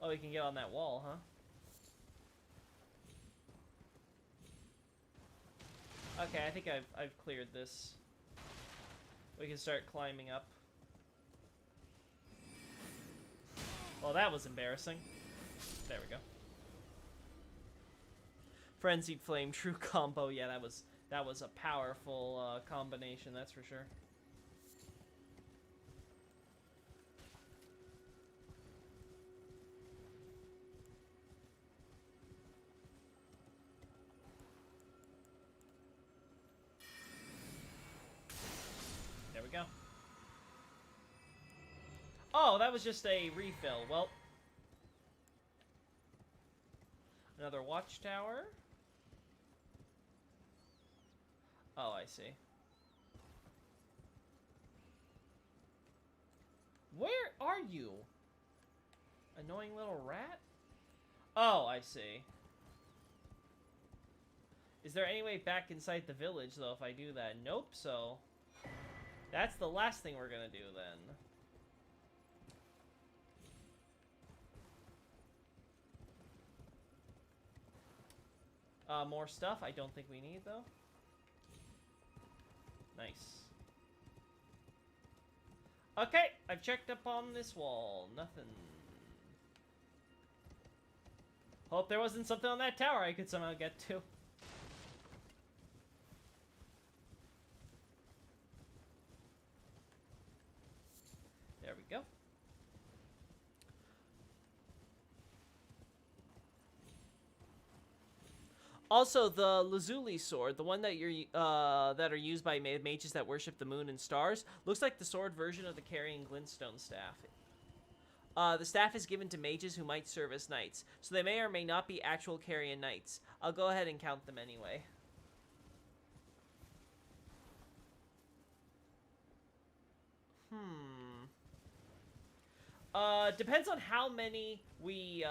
Speaker 1: Oh, we can get on that wall, huh? Okay, I think I've cleared this. We can start climbing up. Well, that was embarrassing. There we go. Frenzied Flame, true combo. Yeah, that was a powerful combination, that's for sure. There we go. Oh, that was just a refill. Well, another watchtower. Oh, I see. Where are you? Annoying little rat? Oh, I see. Is there any way back inside the village, though, if I do that? Nope, so that's the last thing we're gonna do, then. More stuff I don't think we need, though. Nice. Okay, I've checked up on this wall. Nothing. Hope there wasn't something on that tower I could somehow get to. There we go. Also, the Lazuli sword, the one that that are used by mages that worship the moon and stars, looks like the sword version of the carrying glintstone staff. The staff is given to mages who might serve as knights, so they may or may not be actual carrion knights. I'll go ahead and count them anyway. Depends on how many we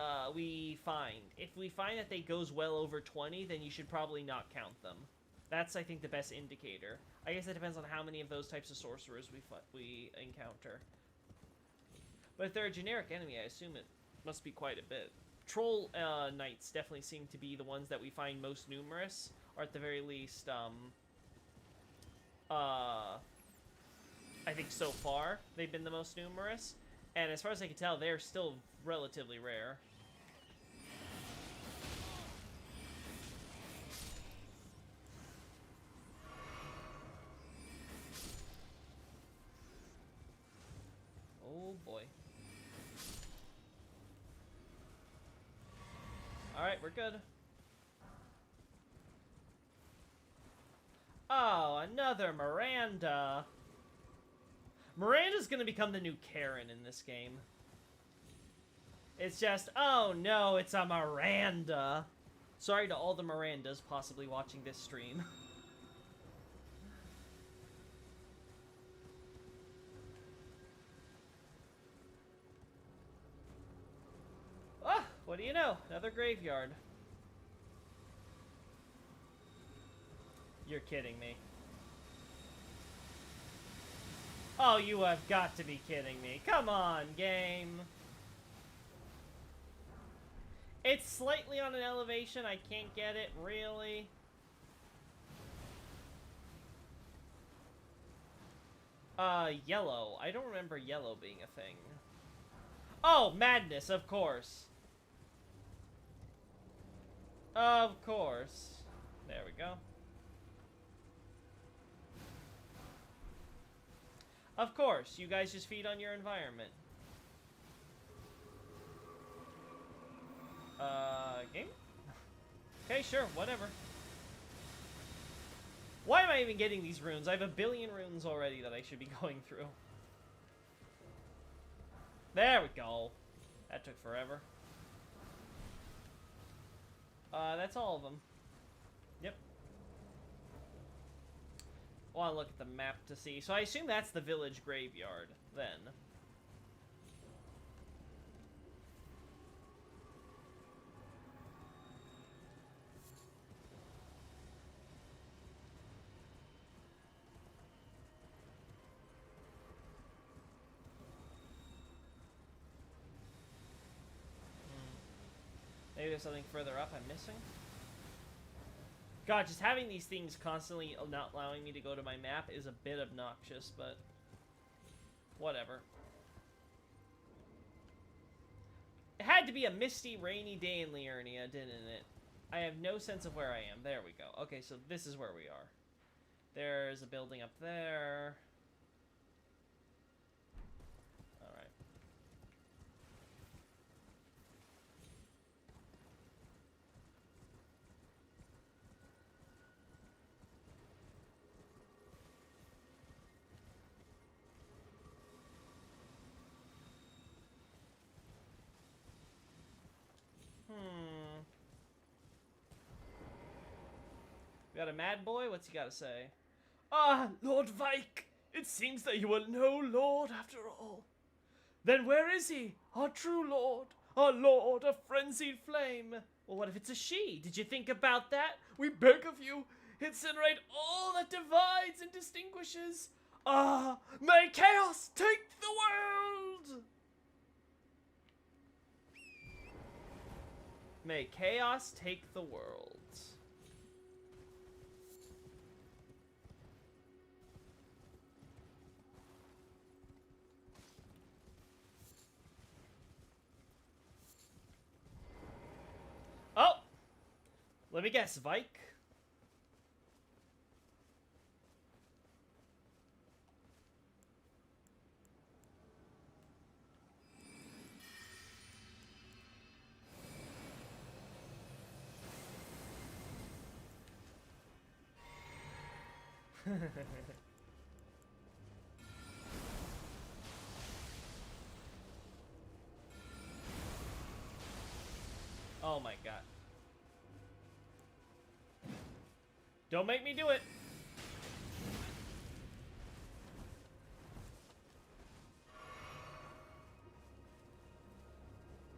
Speaker 1: find. If we find that they goes well over 20, then you should probably not count them. That's, I think, the best indicator. I guess it depends on how many of those types of sorcerers we encounter. But if they're a generic enemy, I assume it must be quite a bit. Troll knights definitely seem to be the ones that we find most numerous, or at the very least, I think so far they've been the most numerous. And as far as I can tell, they're still relatively rare. Oh boy. Alright, we're good. Oh, another Miranda. Miranda's gonna become the new Karen in this game. It's just, oh no, it's a Miranda. Sorry to all the Mirandas possibly watching this stream. Ah, what do you know? Another graveyard. You're kidding me. Oh, you have got to be kidding me. Come on, game. It's slightly on an elevation. I can't get it, really. Yellow. I don't remember yellow being a thing. Oh, madness, of course. Of course. There we go. Of course, you guys just feed on your environment. Game? Okay, sure, whatever. Why am I even getting these runes? I have a billion runes already that I should be going through. There we go. That took forever. That's all of them. Yep. I want to look at the map to see. So I assume that's the village graveyard, then. Maybe there's something further up I'm missing. God, just having these things constantly not allowing me to go to my map is a bit obnoxious, but whatever. It had to be a misty, rainy day in Liurnia, didn't it? I have no sense of where I am. There we go. Okay, so this is where we are. There's a building up there. Alright. We got a mad boy? What's he got to say?
Speaker 7: Ah, Lord Vike! It seems that you are no lord after all. Then where is he? Our true lord? Our lord of frenzied flame?
Speaker 1: Well, what if it's a she? Did you think about that?
Speaker 7: We beg of you, incinerate all that divides and distinguishes. Ah, may chaos take the world!
Speaker 1: May chaos take the world. Oh! Let me guess, Vike? Oh my god. Don't make me do it.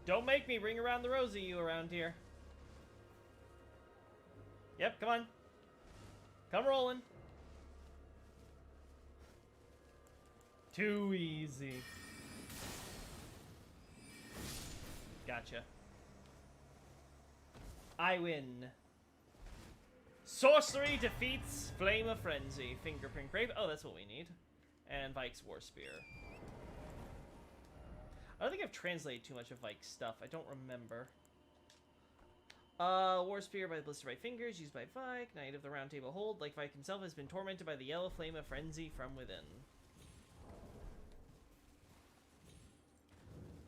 Speaker 1: Don't make me ring around the rosy you around here. Yep, come on. Come rolling. Too easy. Gotcha. I win. Sorcery defeats Flame of Frenzy. Fingerprint Grave. Oh, that's what we need. And Vike's War Spear. I don't think I've translated too much of Vike's stuff. I don't remember. War Spear by the Blistered Right Fingers, used by Vike. Knight of the Round Table Hold, like Vike himself, has been tormented by the yellow flame of frenzy from within.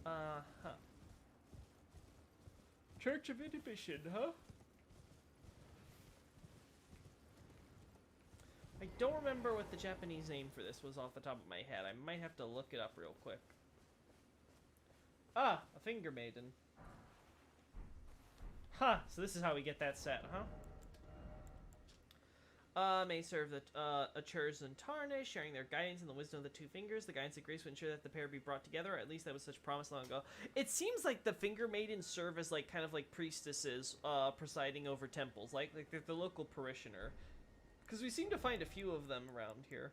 Speaker 1: Huh.
Speaker 7: Church of Inhibition, huh?
Speaker 1: I don't remember what the Japanese name for this was off the top of my head. I might have to look it up real quick. Ah, a Finger Maiden. Huh, so this is how we get that set, huh? May serve the Achurs and Tarnish, sharing their guidance and the wisdom of the two fingers. The guidance of grace would ensure that the pair be brought together, or at least that was such promise long ago. It seems like the finger maidens serve as like kind of like priestesses presiding over temples, like they're the local parishioner. Because we seem to find a few of them around here.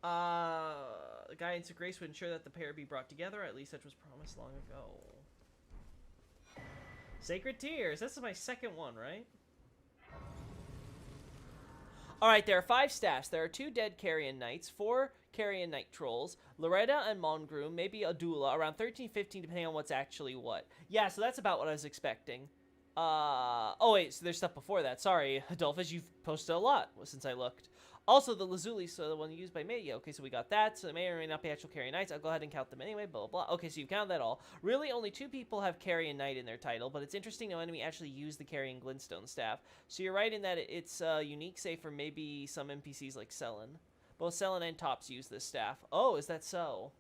Speaker 1: The guidance of grace would ensure that the pair be brought together, or at least such was promised long ago. Sacred Tears. This is my second one, right? Alright, there are 5 staffs. There are 2 dead Carrion Knights, 4 Carrion Knight Trolls, Loretta and Mongroom, maybe a Dula, around 13, 15, depending on what's actually what. Yeah, so that's about what I was expecting. Oh wait, so there's stuff before that. Sorry, Adolphus, you've posted a lot since I looked. Also, the Lazuli, so the one used by Media. Okay, so we got that. So they may or may not be actual Carrion Knights. I'll go ahead and count them anyway, blah, blah, blah. Okay, so you've counted that all. Really, only 2 people have Carrion Knight in their title, but it's interesting no enemy actually used the Carrion Glintstone Staff. So you're right in that it's unique, save for maybe some NPCs like Selen. Both Selen and Tops use this staff. Oh, is that so?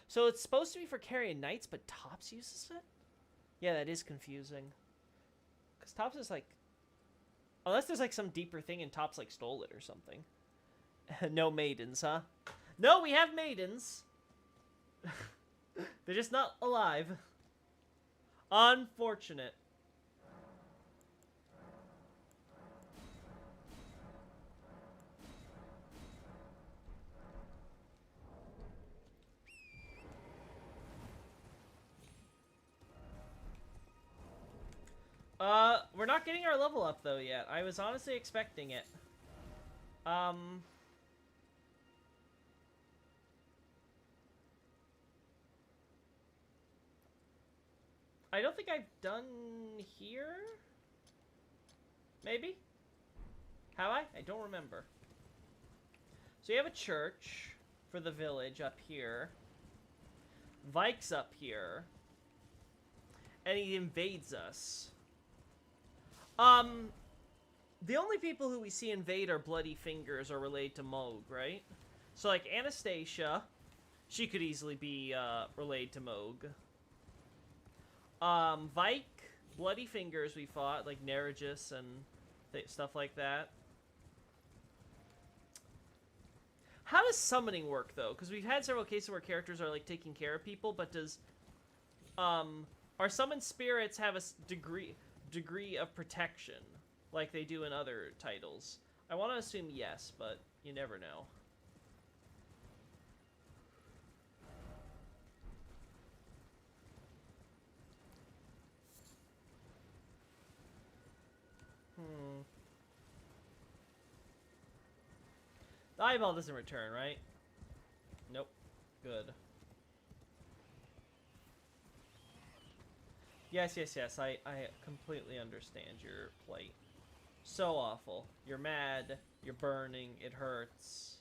Speaker 1: So it's supposed to be for Carrion Knights, but Tops uses it? Yeah, that is confusing. Because Tops is like... Unless there's like some deeper thing and Tops like stole it or something. No maidens, huh? No, we have maidens. They're just not alive. Unfortunate. We're not getting our level up though yet. I was honestly expecting it. I don't think I've done here. Maybe? Have I? I don't remember. So you have a church for the village up here. Vike's up here. And he invades us. The only people who we see invade are Bloody Fingers or related to Moog, right? So, like, Anastasia, she could easily be, related to Moog. Vike, Bloody Fingers we fought, like Nerigis and stuff like that. How does summoning work, though? Because we've had several cases where characters are, like, taking care of people, but does, our summoned spirits have a degree of protection like they do in other titles? I want to assume yes, but you never know. The eyeball doesn't return, right? Nope. Good. Yes, yes, yes. I completely understand your plight. So awful. You're mad. You're burning. It hurts.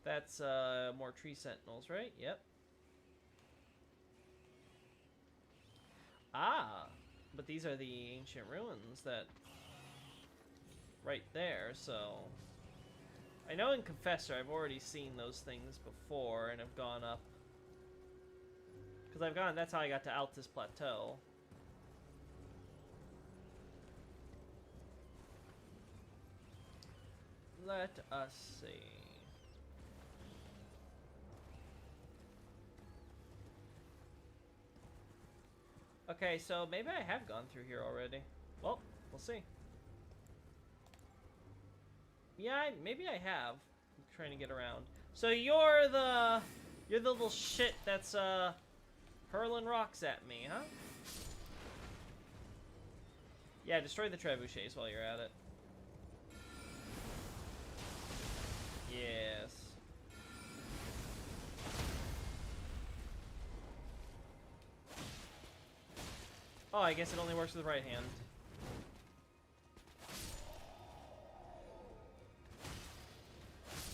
Speaker 1: That's, more tree sentinels, right? Yep. Ah! But these are the ancient ruins that... right there, so... I know in Confessor I've already seen those things before and have gone up. Because I've gone, that's how I got to Altus Plateau. Let us see. Okay, so maybe I have gone through here already. Well, we'll see. Yeah, maybe I have. I'm trying to get around. So you're the little shit that's hurling rocks at me, huh? Yeah, destroy the trebuchets while you're at it. Yes. Oh, I guess it only works with the right hand.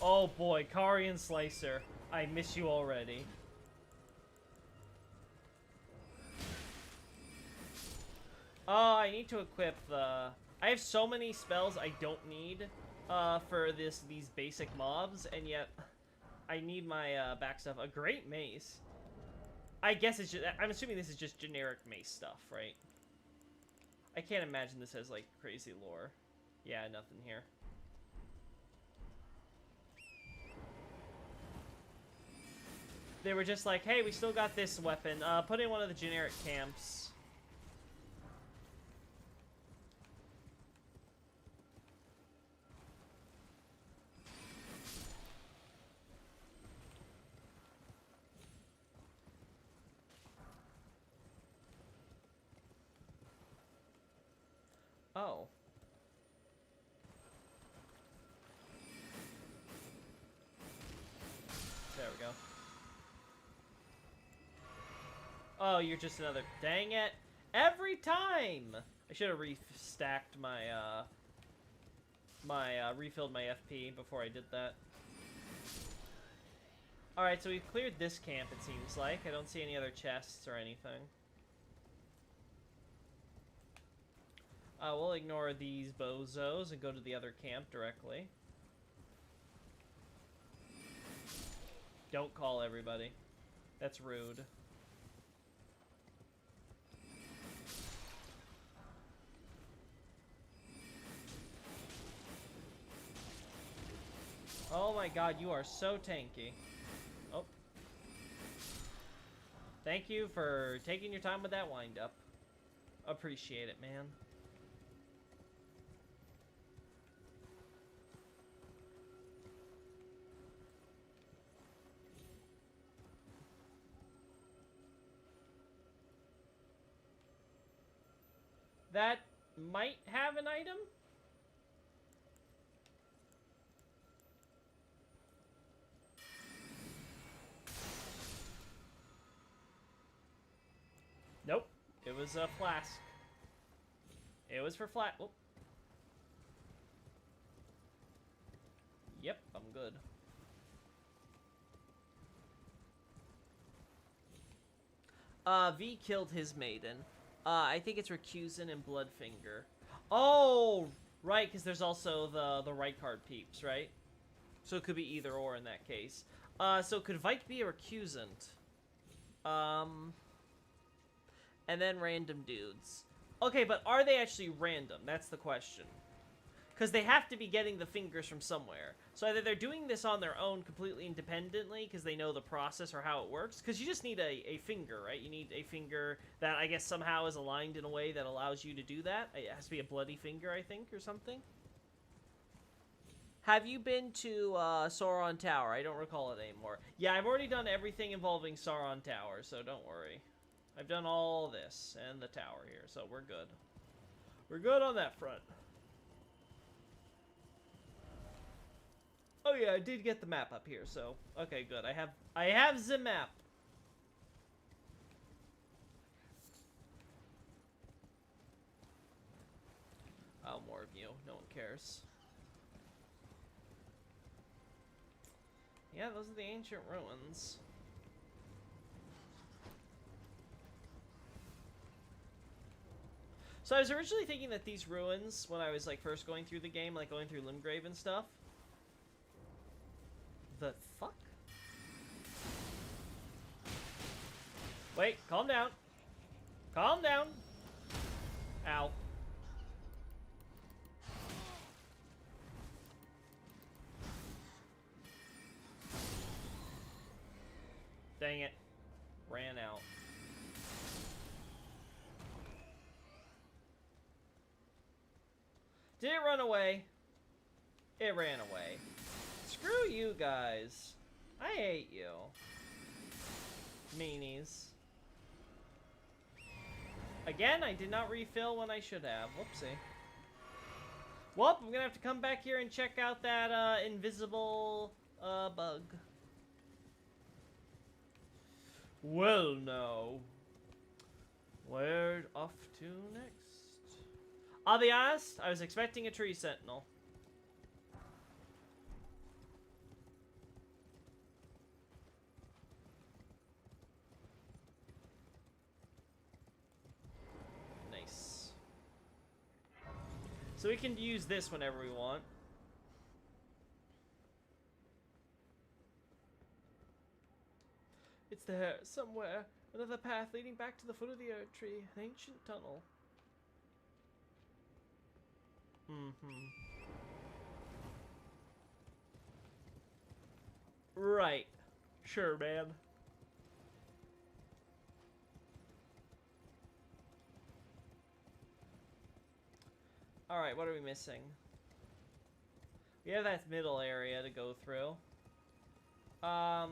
Speaker 1: Oh boy, Carian Slicer. I miss you already. Oh, I need to equip the I have so many spells I don't need for these basic mobs, and yet I need my back stuff. A great mace. I guess it's just, I'm assuming this is just generic mace stuff, right? I can't imagine this has like crazy lore. Yeah, nothing here. They were just like, hey, we still got this weapon. Put in one of the generic camps. Oh. There we go. Oh, you're just another... Dang it. Every time! I should have restacked my, refilled my FP before I did that. Alright, so we've cleared this camp, it seems like. I don't see any other chests or anything. We'll ignore these bozos and go to the other camp directly. Don't call everybody. That's rude. Oh my god, you are so tanky. Oh. Thank you for taking your time with that wind-up. Appreciate it, man. That might have an item? Nope. It was a flask. It was for flat. Oh. Yep, I'm good. V killed his maiden. I think it's Recusant and Bloodfinger. Oh, right, because there's also the right card peeps, right? So it could be either or in that case. So could Vike be a Recusant? And then random dudes. Okay, but are they actually random? That's the question. Because they have to be getting the fingers from somewhere. So either they're doing this on their own completely independently because they know the process or how it works. Because you just need a finger, right? You need a finger that I guess somehow is aligned in a way that allows you to do that. It has to be a bloody finger, I think, or something. Have you been to Sauron Tower? I don't recall it anymore. Yeah, I've already done everything involving Sauron Tower, so don't worry. I've done all this and the tower here, so we're good. We're good on that front. Oh yeah, I did get the map up here, so okay, good. I have the map. Oh, more of you. No one cares. Yeah, those are the ancient ruins. So I was originally thinking that these ruins, when I was like first going through the game, like going through Limgrave and stuff. The fuck? Wait, calm down. Calm down. Ow. Dang it. Ran out. Did it run away? It ran away. Screw you guys. I hate you. Meanies. Again, I did not refill when I should have. Whoopsie. Well, I'm gonna have to come back here and check out that invisible bug. Well, now. Where off to next? I'll be honest, I was expecting a tree sentinel. So we can use this whenever we want. It's there, somewhere. Another path leading back to the foot of the oak tree. An ancient tunnel. Right. Sure, man. Alright, what are we missing? We have that middle area to go through. I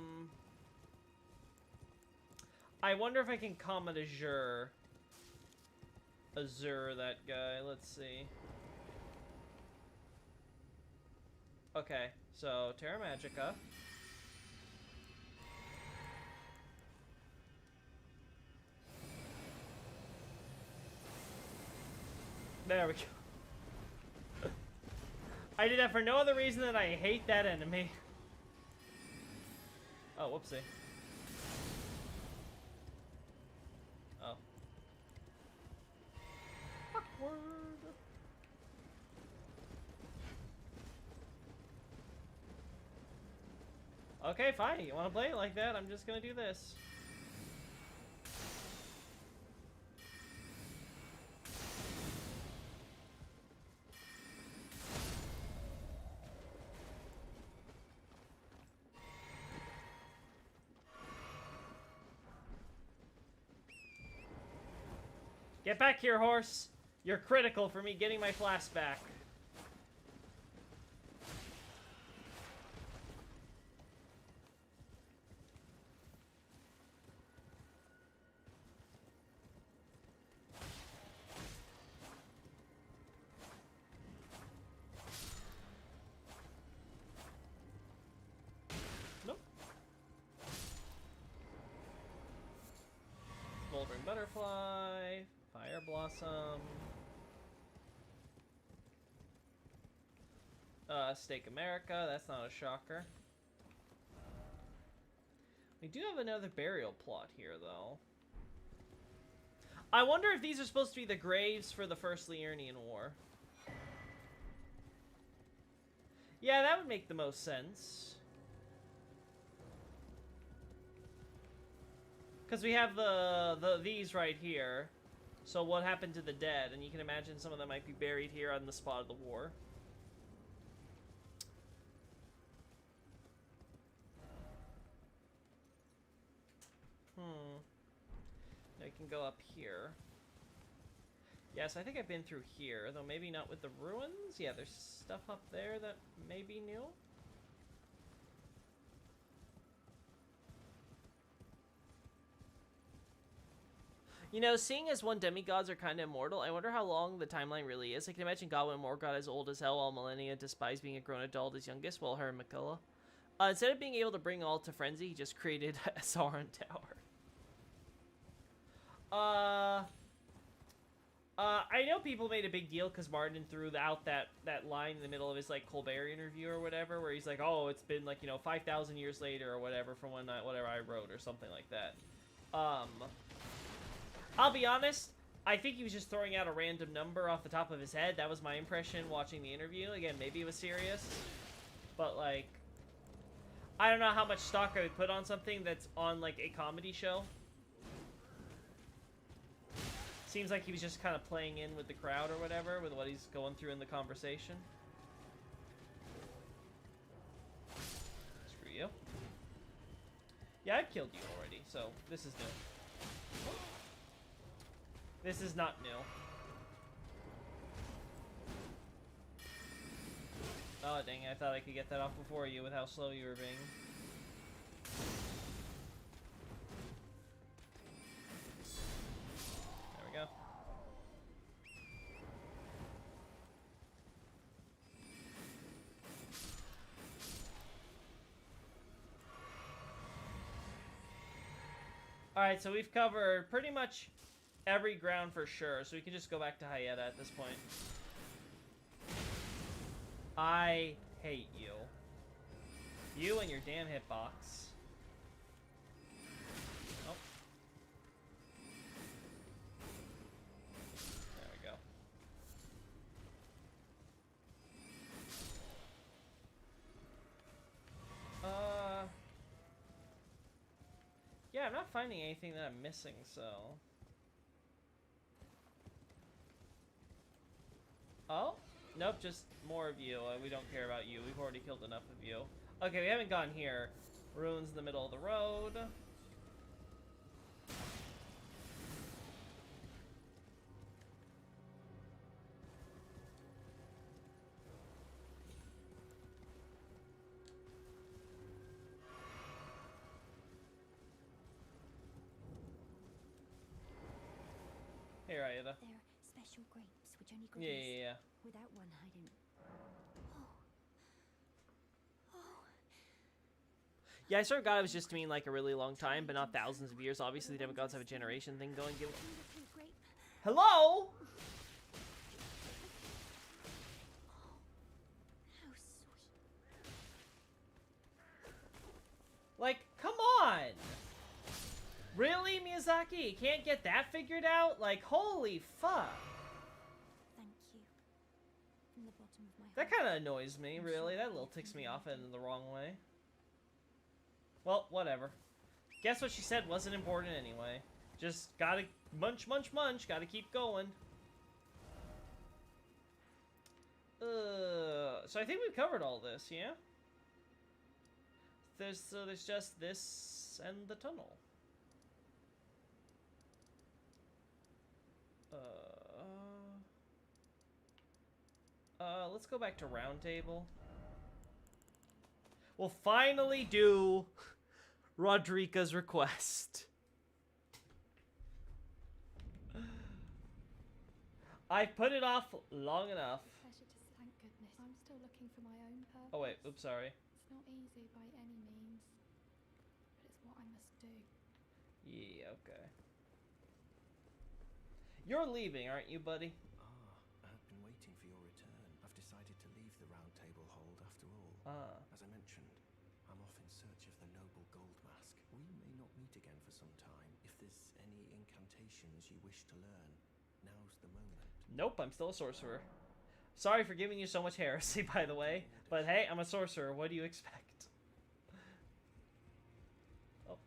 Speaker 1: wonder if I can common Azure that guy. Let's see. Okay, so Terra Magica. There we go. I did that for no other reason than I hate that enemy. Oh, whoopsie. Oh. Awkward. Okay, fine. You want to play it like that? I'm just gonna do this. Get back here, horse! You're critical for me getting my flask back. Nope. Smoldering butterfly. Fire blossom. Stake America. That's not a shocker. We do have another burial plot here, though. I wonder if these are supposed to be the graves for the First Liurnian War. Yeah, that would make the most sense. Because we have these right here. So what happened to the dead? And you can imagine some of them might be buried here on the spot of the war. I can go up here. Yes, I think I've been through here, though maybe not with the ruins. Yeah, there's stuff up there that may be new. You know, seeing as one demigods are kind of immortal, I wonder how long the timeline really is. I can imagine God went more God as old as hell, while Millennia despised being a grown adult as youngest, while her and Mikola. Instead of being able to bring all to frenzy, he just created a Sauron Tower. I know people made a big deal because Martin threw out that line in the middle of his, like, Colbert interview or whatever, where he's like, oh, it's been, like, you know, 5,000 years later or whatever from when whatever I wrote or something like that. I'll be honest, I think he was just throwing out a random number off the top of his head. That was my impression watching the interview. Again, maybe it was serious, but, like, I don't know how much stock I would put on something that's on, like, a comedy show. Seems like he was just kind of playing in with the crowd or whatever, with what he's going through in the conversation. Screw you. Yeah, I've killed you already, so this is new. This is not new. Oh, dang it, I thought I could get that off before you with how slow you were being. There we go. Alright, so we've covered pretty much every ground for sure, so we can just go back to Hyetta at this point. I hate you. You and your damn hitbox. Oh. There we go. Yeah, I'm not finding anything that I'm missing, so... Oh? Nope, just more of you. We don't care about you. We've already killed enough of you. Okay, we haven't gone here. Ruins in the middle of the road. Here, Aida.
Speaker 4: They're special grapes, which only grow
Speaker 1: Yeah.
Speaker 4: without one hiding. Oh. Oh.
Speaker 1: Yeah, I sort of got it was just to mean like a really long time, but not thousands of years. Obviously, the demigods have a generation thing going.
Speaker 4: Little grape.
Speaker 1: Hello?
Speaker 4: How sweet.
Speaker 1: Like, come on! Really, Miyazaki? Can't get that figured out? Like, holy fuck.
Speaker 4: Thank you. From the bottom of my
Speaker 1: That
Speaker 4: heart.
Speaker 1: kind of annoys me, really. That little ticks me off in the wrong way. Well, whatever. Guess what she said wasn't important anyway. Just gotta munch, munch, munch. Gotta keep going. So I think we've covered all this, yeah? There's just this and the tunnel. Let's go back to round table. We'll finally do Rodrika's request. I've put it off long enough.
Speaker 8: Pleasure to thank goodness. I'm still looking for my own purpose.
Speaker 1: Oh wait, oops, sorry.
Speaker 8: It's not easy by any means, but it's what I must do.
Speaker 1: Yeah, okay. You're leaving, aren't you, buddy?
Speaker 3: I've been waiting for your return. I've decided to leave the Round Table hold after all. As I mentioned, I'm off in search of the noble gold mask. We may not meet again for some time. If there's any incantations you wish to learn, now's the moment.
Speaker 1: Nope, I'm still a sorcerer. Sorry for giving you so much heresy, by the way. But hey, I'm a sorcerer. What do you expect? Oh.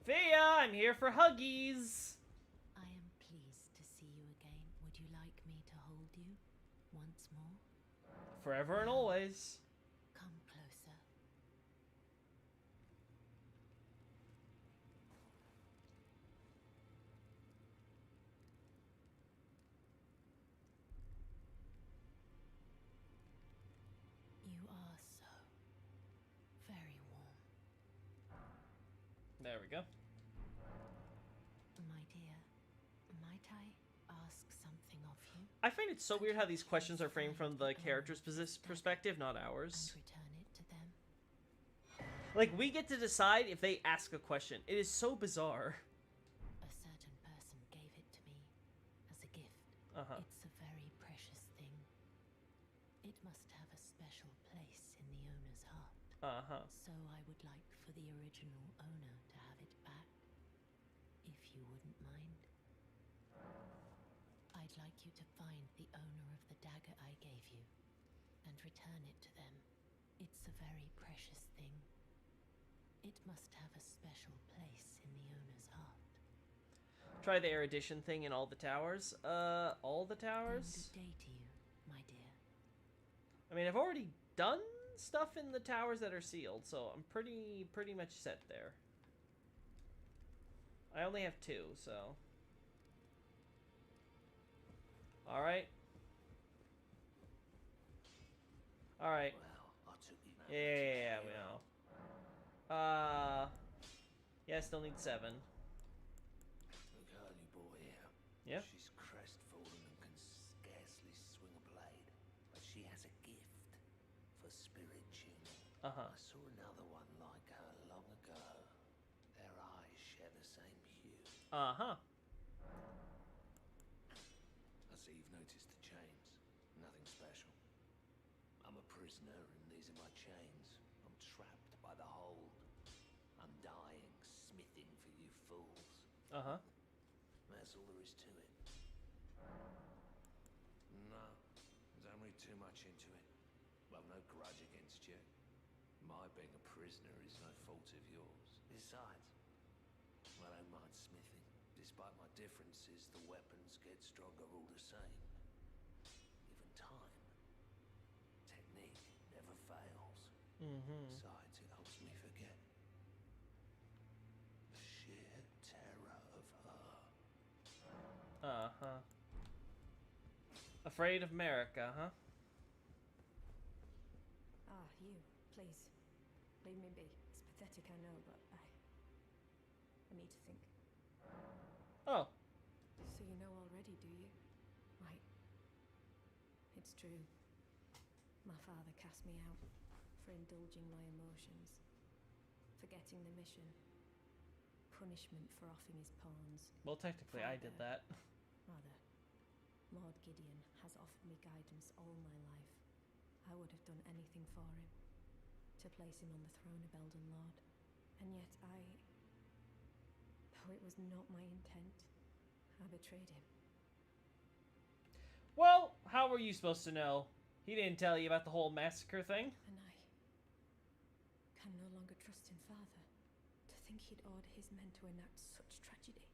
Speaker 1: Fia, I'm here for huggies.
Speaker 9: I am pleased to see you again. Would you like me to hold you once more?
Speaker 1: Forever and always.
Speaker 9: Come closer. You are so very warm.
Speaker 1: There we go.
Speaker 9: My dear, might I ask something of you?
Speaker 1: I find it so weird how these questions are framed from the character's perspective, not ours.
Speaker 9: And return it to them.
Speaker 1: Like, we get to decide if they ask a question. It is so bizarre.
Speaker 9: A certain person gave it to me as a gift.
Speaker 1: Uh-huh.
Speaker 9: It's a very precious thing. It must have a special place in the owner's heart.
Speaker 1: Uh-huh.
Speaker 9: So I would like for the original owner to have it back, if you wouldn't mind. I'd like you to find the owner of the dagger I gave you and return it to them. It's a very precious thing. It must have a special place in the owner's heart.
Speaker 1: Try the erudition thing in all the towers. All the
Speaker 9: And
Speaker 1: towers?
Speaker 9: good day to you, my dear.
Speaker 1: I mean, I've already done stuff in the towers that are sealed, so I'm pretty much set there. I only have 2, so... Alright. Alright.
Speaker 5: Well, I took you back.
Speaker 1: Yeah, we know. Yeah, still need 7.
Speaker 5: The girly boy here.
Speaker 1: Yep.
Speaker 5: She's crestfallen and can scarcely swing a blade, but she has a gift for spirit tuning.
Speaker 1: Uh-huh.
Speaker 5: I saw another one like her long ago. Their eyes share the same hue.
Speaker 1: Uh-huh.
Speaker 5: I see you've noticed the chains. Nothing special. I'm a prisoner and these are my chains. I'm trapped by the hold. I'm dying, smithing for you fools.
Speaker 1: Uh-huh.
Speaker 5: That's all there is to it. No, don't read too much into it. Well, no grudge against you. My being a prisoner is no fault of yours. Besides, I don't mind smithing. Despite my differences, the weapons get stronger all the same. Given time, technique never fails. Besides, it helps me forget the sheer terror of her.
Speaker 1: Uh-huh. Afraid of America, huh?
Speaker 10: Ah, you. Please. Leave me be. It's pathetic, I know, but I need to think.
Speaker 1: Oh.
Speaker 10: So you know already, do you? Right. It's true. My father cast me out for indulging my emotions, forgetting the mission, punishment for offing his pawns.
Speaker 1: Well, technically, I did that.
Speaker 10: Rather, Lord Gideon has offered me guidance all my life. I would have done anything for him, to place him on the throne of Elden Lord. And yet though it was not my intent, I betrayed him.
Speaker 1: Well, how were you supposed to know? He didn't tell you about the whole massacre thing?
Speaker 10: And I can no longer trust in Father. To think he'd order his men to enact such tragedy.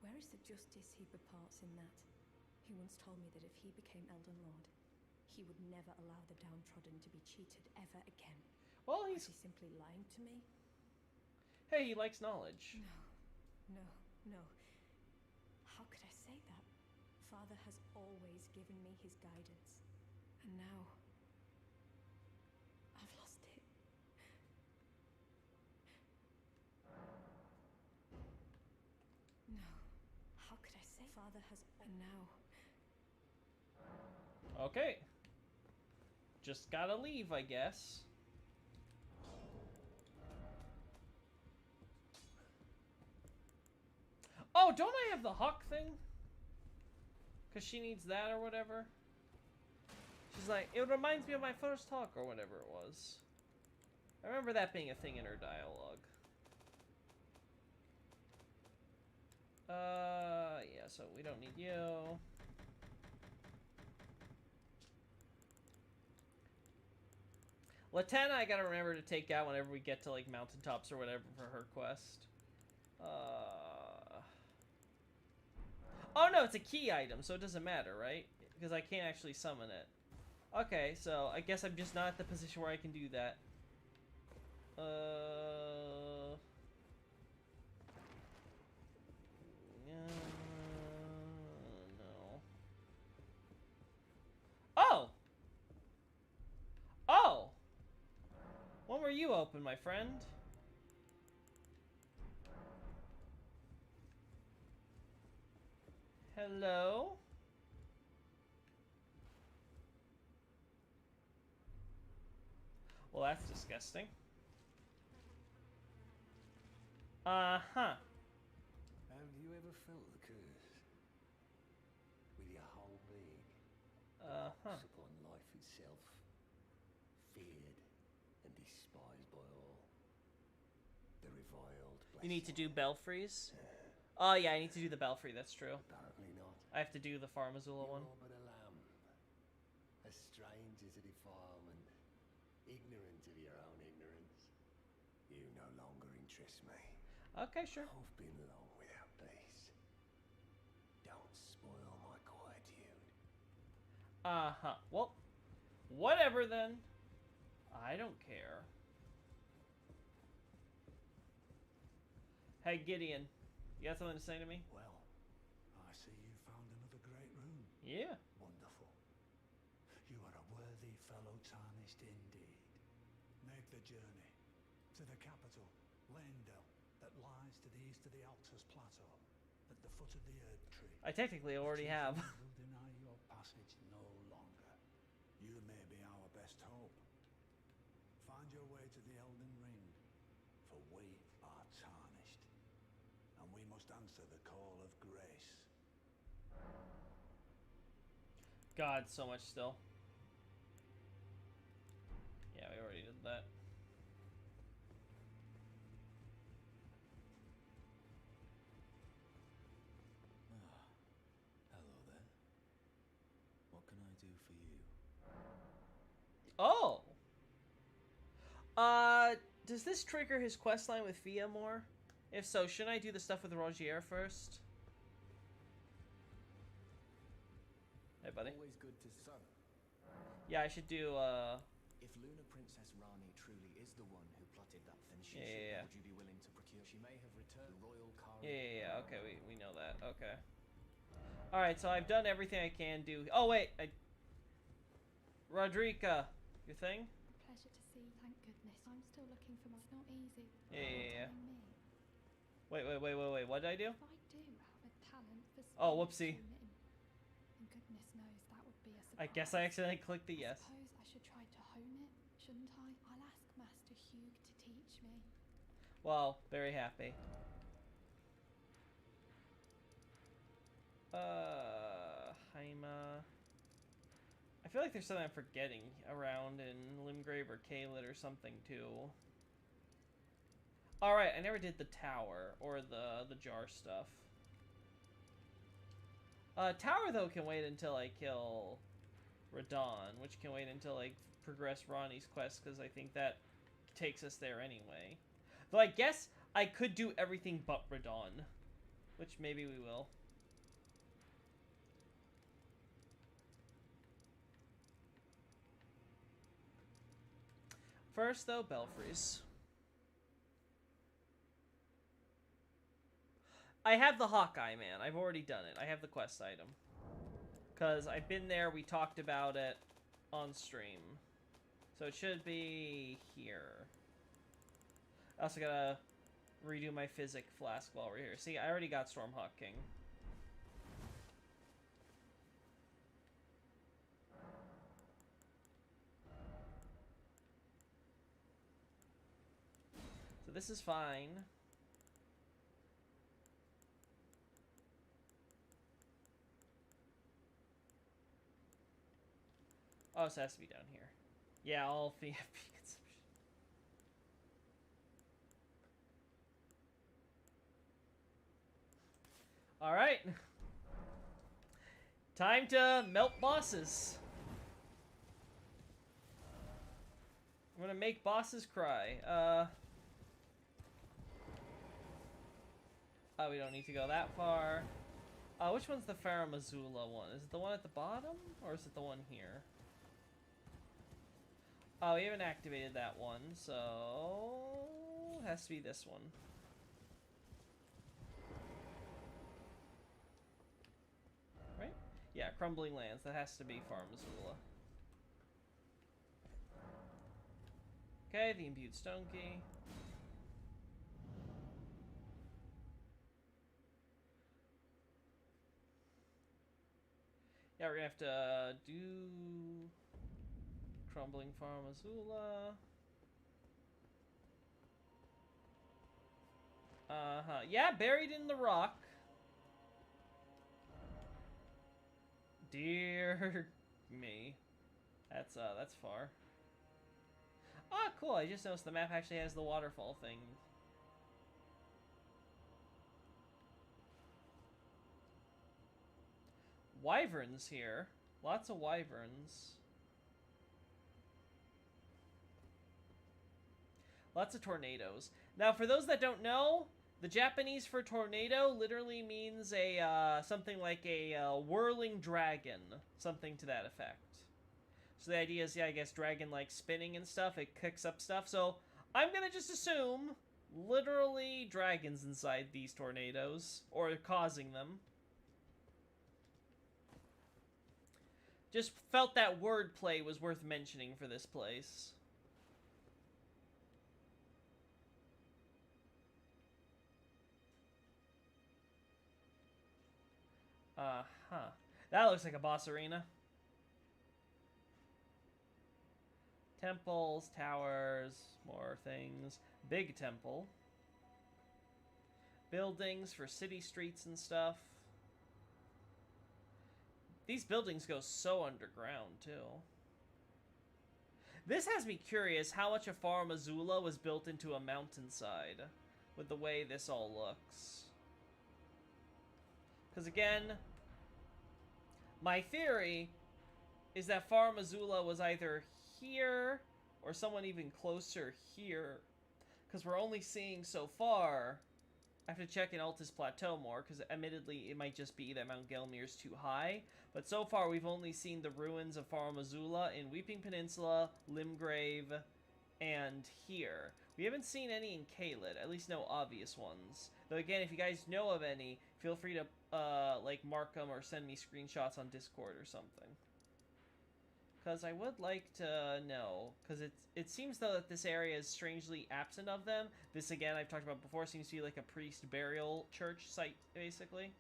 Speaker 10: Where is the justice he purports in that? He once told me that if he became Elden Lord, he would never allow the downtrodden to be cheated ever again.
Speaker 1: Well,
Speaker 10: Is he simply lying to me?
Speaker 1: Hey, he likes knowledge.
Speaker 10: No. How could I say that? Father has always given me his guidance. And now, I've lost it. No. How could I say? Father has... And now...
Speaker 1: Okay. Just gotta leave, I guess. Oh, don't I have the Hawk thing? Because she needs that or whatever. She's like, it reminds me of my first Hawk or whatever it was. I remember that being a thing in her dialogue. Yeah, so we don't need you. Latana, I gotta remember to take out whenever we get to, like, mountaintops or whatever for her quest. Oh, no, it's a key item, so it doesn't matter, right? Because I can't actually summon it. Okay, so I guess I'm just not at the position where I can do that. No. Oh! Oh! When were you open, my friend? Hello? Well, that's disgusting. Uh-huh.
Speaker 5: Have you ever felt the curse? With your whole being?
Speaker 1: Uh-huh.
Speaker 5: Upon life itself. Feared and despised by all. The reviled.
Speaker 1: You need to do belfries? Oh, yeah, I need to do the belfry, that's true.
Speaker 5: Apparently not.
Speaker 1: I have to do the Farm Azula one.
Speaker 5: You're but a lamb. A stranger to defilement. Ignorant of your own ignorance. You no longer interest me.
Speaker 1: Okay, sure.
Speaker 5: I've been long without peace. Don't spoil my quietude.
Speaker 1: Uh-huh. Well, whatever then. I don't care. Hey, Gideon. You got something to say to me?
Speaker 2: Well, I see you found another great rune.
Speaker 1: Yeah.
Speaker 2: Wonderful. You are a worthy fellow tarnished indeed. Make the journey to the capital, Leyndell, that lies to the east of the Altus Plateau, at the foot of the Erd Tree.
Speaker 1: I technically already have.
Speaker 2: Will deny your passage no longer. You may be our best hope. Find your way to the Elden Ring, for we are tarnished, and we must answer the call of grace.
Speaker 1: God, so much still. Yeah, we already did that.
Speaker 2: Hello there. What can I do for you?
Speaker 1: Oh! Does this trigger his questline with Fia more? If so, shouldn't I do the stuff with Rogier first? Hey, buddy.
Speaker 3: Always good to so.
Speaker 1: Yeah, I should do,
Speaker 3: If Luna Princess Ranni truly is the one who plotted that, then she
Speaker 1: Yeah.
Speaker 3: would you be willing to procure? She may have returned the royal car.
Speaker 1: Yeah, okay, we know that. Okay. Alright, so I've done everything I can do. Oh, wait, Rodrika, your thing?
Speaker 8: Pleasure to see. Thank goodness. I'm still looking for my. It's not easy.
Speaker 1: Yeah.
Speaker 8: Telling me.
Speaker 1: Wait, what did I do?
Speaker 8: If I do have a talent for
Speaker 1: Oh, whoopsie.
Speaker 8: knitting, and goodness knows that would be a surprise.
Speaker 1: I guess I accidentally clicked the yes.
Speaker 8: I suppose I should try to hone it, shouldn't I? I'll ask Master Hugh to teach me.
Speaker 1: Well, very happy. Haima. I feel like there's something I'm forgetting around in Limgrave or Caelid or something too. Alright, I never did the tower or the jar stuff. Tower though can wait until I kill Radon, which can wait until I progress Ronnie's quest, because I think that takes us there anyway. Though I guess I could do everything but Radon, which maybe we will. First, though, Belfries. I have the Hawkeye Man. I've already done it. I have the quest item. Because I've been there, we talked about it on stream. So it should be here. I also gotta redo my physic flask while we're here. See, I already got Stormhawk King. So this is fine. Oh, so it has to be down here. Yeah, all fee consumption. Alright. Time to melt bosses. I'm gonna make bosses cry. Oh, we don't need to go that far. Which one's the Farah Missoula one? Is it the one at the bottom? Or is it the one here? Oh, we haven't activated that one, so it has to be this one. Right? Yeah, Crumbling Lands. That has to be Farah Missoula. Okay, the Imbued Stone Key. Yeah, we're gonna have to do Crumbling Farm Azula. Yeah, buried in the rock. Dear me. That's far. Ah, cool. I just noticed the map actually has the waterfall thing. Wyverns here. Lots of wyverns. Lots of tornadoes. Now, for those that don't know, the Japanese for tornado literally means a something like a whirling dragon, something to that effect. So the idea is, yeah, I guess dragon like spinning and stuff. It kicks up stuff. So I'm gonna just assume literally dragons inside these tornadoes or causing them. Just felt that wordplay was worth mentioning for this place. That looks like a boss arena. Temples, towers, more things. Big temple. Buildings for city streets and stuff. These buildings go so underground, too. This has me curious how much of Farm Azula was built into a mountainside with the way this all looks. Because again, my theory is that Farm Azula was either here or someone even closer here Because we're only seeing so far... I have to check in Altus Plateau more, because admittedly it might just be that Mount Gelmir's too high. But so far we've only seen the ruins of Farum Azula in Weeping Peninsula, Limgrave, and here. We haven't seen any in Caelid, at least no obvious ones. Though again, if you guys know of any, feel free to like mark them or send me screenshots on Discord or something. Because I would like to know, because it seems though that this area is strangely absent of them. This again, I've talked about before, seems to be like a priest burial church site, basically,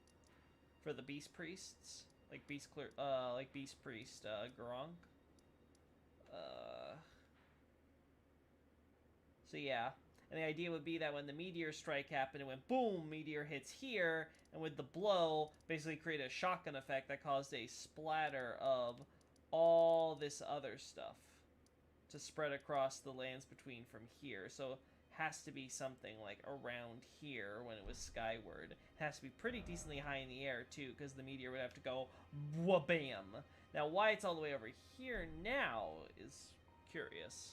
Speaker 1: for the beast priests, like beast priest Gronk. So yeah, and the idea would be that when the meteor strike happened, it went boom, meteor hits here, and with the blow, basically create a shotgun effect that caused a splatter of all this other stuff to spread across the lands between from here. So it has to be something like around here when it was skyward. It has to be pretty decently high in the air too, because the meteor would have to go wha-bam. Now why it's all the way over here now is curious.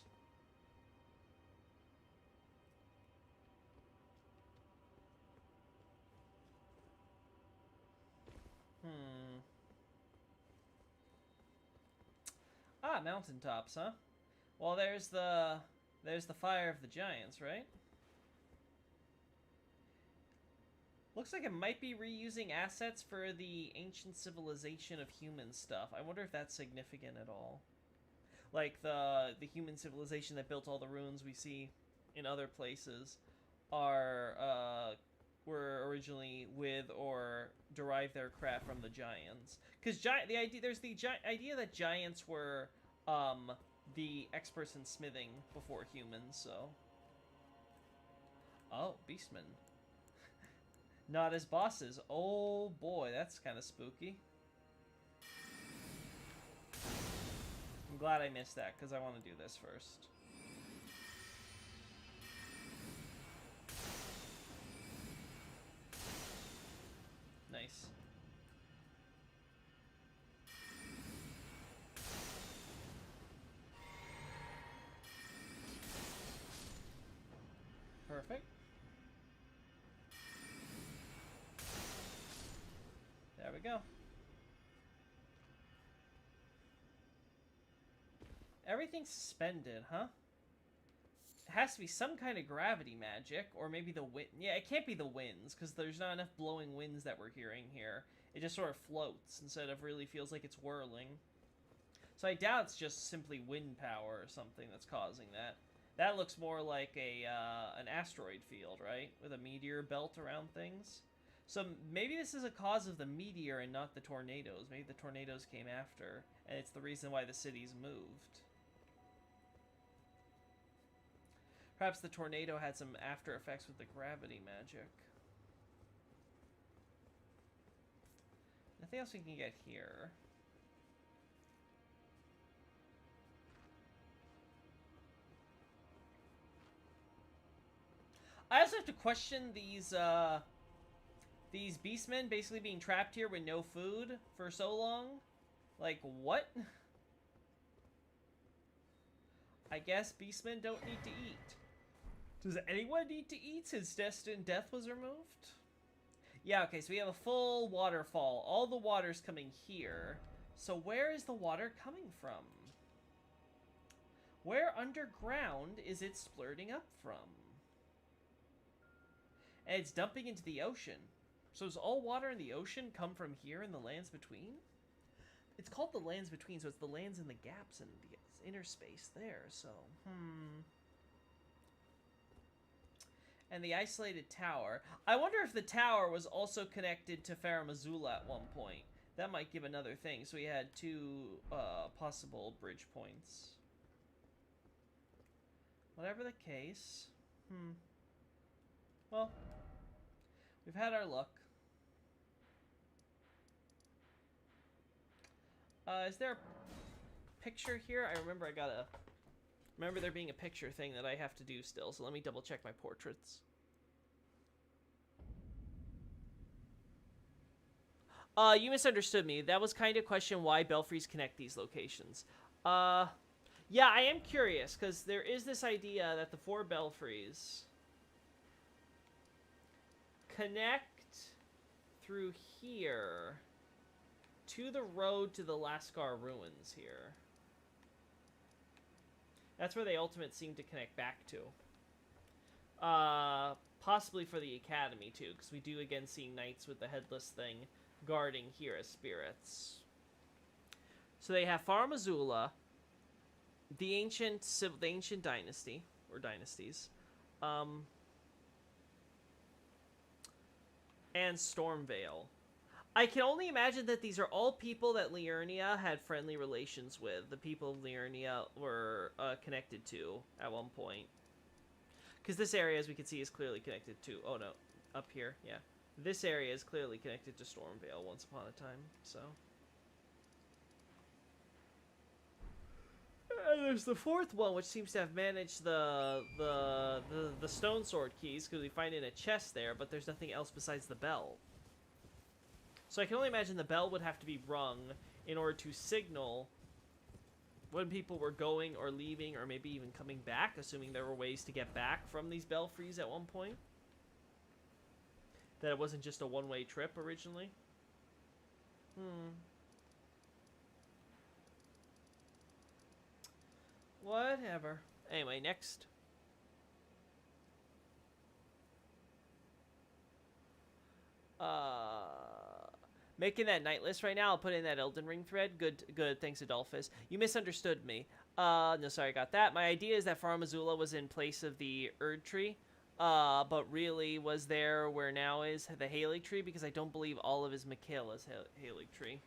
Speaker 1: Ah, mountaintops, huh? Well, there's the fire of the giants, right? Looks like it might be reusing assets for the ancient civilization of human stuff. I wonder if that's significant at all. Like the human civilization that built all the ruins we see in other places were originally with or derived their craft from the giants. Because there's the idea that giants were the experts in smithing before humans. So, oh, beastmen, not as bosses. Oh boy, that's kind of spooky. I'm glad I missed that because I want to do this first. Nice. Perfect. There we go. Everything's suspended, huh? It has to be some kind of gravity magic, or maybe the wind. Yeah, it can't be the winds, because there's not enough blowing winds that we're hearing here. It just sort of floats instead of really feels like it's whirling. So I doubt it's just simply wind power or something that's causing that. That looks more like an asteroid field, right? With a meteor belt around things. So maybe this is a cause of the meteor and not the tornadoes. Maybe the tornadoes came after, and it's the reason why the city's moved. Perhaps the tornado had some after effects with the gravity magic. Nothing else we can get here. I also have to question these beastmen basically being trapped here with no food for so long. Like, what? I guess beastmen don't need to eat. Does anyone need to eat since destined death was removed? Yeah, okay, so we have a full waterfall. All the water's coming here. So where is the water coming from? Where underground is it splurting up from? And it's dumping into the ocean. So does all water in the ocean come from here in the lands between? It's called the lands between, so it's the lands in the gaps and the inner space there, so, And the isolated tower. I wonder if the tower was also connected to Farum Azula at one point. That might give another thing. So we had two possible bridge points. Whatever the case. Well, we've had our luck. Is there a picture here? I remember remember there being a picture thing that I have to do still, so let me double check my portraits. You misunderstood me. That was kind of a question why belfries connect these locations. Yeah, I am curious, because there is this idea that the 4 belfries connect through here to the road to the Lascar ruins here. That's where they ultimately seem to connect back to. Possibly for the Academy, too, because we do again see knights with the headless thing guarding here as spirits. So they have Farum Azula, the ancient dynasty, or dynasties, and Stormvale. I can only imagine that these are all people that Liurnia had friendly relations with. The people of Liurnia were connected to at one point. Because this area, as we can see, is clearly connected to... Oh, no. Up here, yeah. This area is clearly connected to Stormvale once upon a time, so... And there's the 4th one, which seems to have managed the stone sword keys, because we find it in a chest there, but there's nothing else besides the bell. So I can only imagine the bell would have to be rung in order to signal when people were going or leaving or maybe even coming back, assuming there were ways to get back from these belfries at one point. That it wasn't just a one-way trip originally. Whatever. Anyway, next. Making that night list right now. I'll put in that Elden Ring thread. Good. Thanks, Adolphus. You misunderstood me. No, sorry, I got that. My idea is that Farum Azula was in place of the Erd tree, but really was there where now is the Halig tree, because I don't believe all of his Michaela's Halig tree.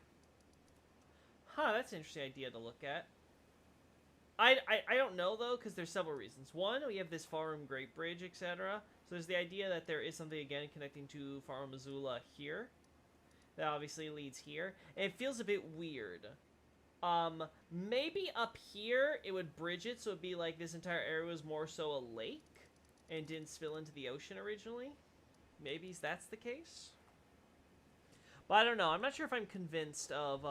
Speaker 1: Huh, that's an interesting idea to look at. I don't know, though, because there's several reasons. One, we have this Farum Great Bridge, etc. So there's the idea that there is something, again, connecting to Farum Azula here. That obviously leads here. And it feels a bit weird. Maybe up here, it would bridge it, so it'd be like this entire area was more so a lake and didn't spill into the ocean originally. Maybe that's the case. But I don't know. I'm not sure if I'm convinced of,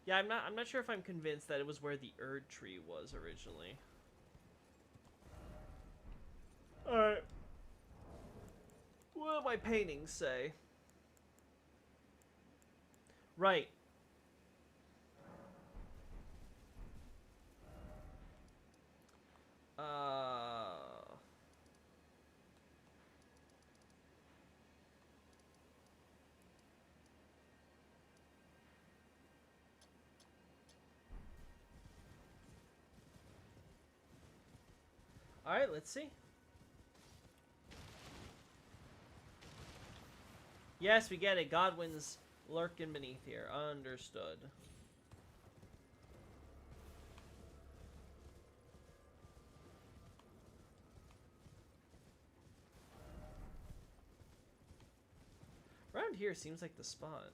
Speaker 1: yeah, I'm not sure if I'm convinced that it was where the Erd tree was originally. Alright. What do my paintings say? Right. Alright, let's see. Yes, we get it. Godwin's lurking beneath here. Understood. Around here seems like the spot.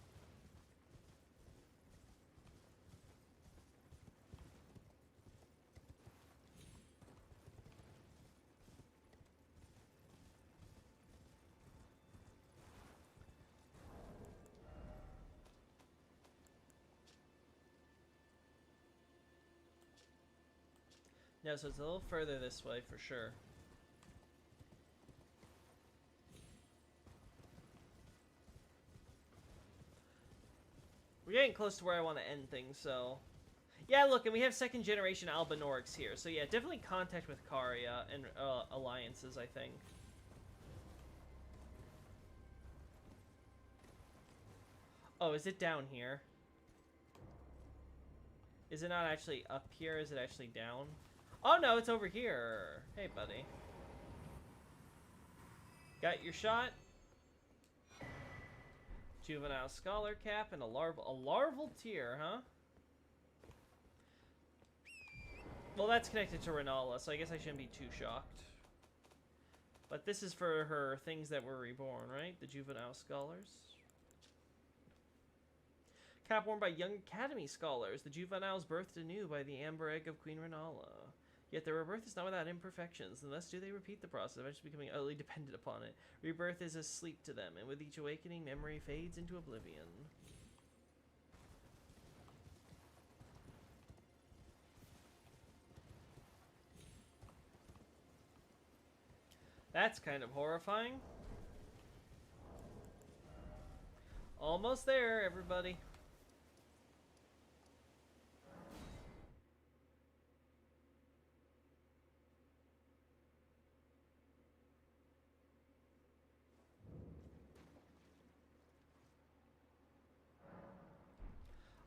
Speaker 1: Yeah, so it's a little further this way for sure. We're getting close to where I want to end things, so... Yeah, look, and we have 2nd generation Albinorix here, so yeah, definitely contact with Karia and alliances, I think. Oh, is it down here? Is it not actually up here? Is it actually down? Oh no, it's over here. Hey, buddy. Got your shot? Juvenile Scholar Cap and a larval tear, huh? Well, that's connected to Renala, so I guess I shouldn't be too shocked. But this is for her things that were reborn, right? The Juvenile Scholars. Cap worn by young Academy Scholars. The juveniles birthed anew by the amber egg of Queen Renala. Yet their rebirth is not without imperfections, and thus do they repeat the process, eventually becoming utterly dependent upon it. Rebirth is a sleep to them, and with each awakening, memory fades into oblivion. That's kind of horrifying. Almost there, everybody.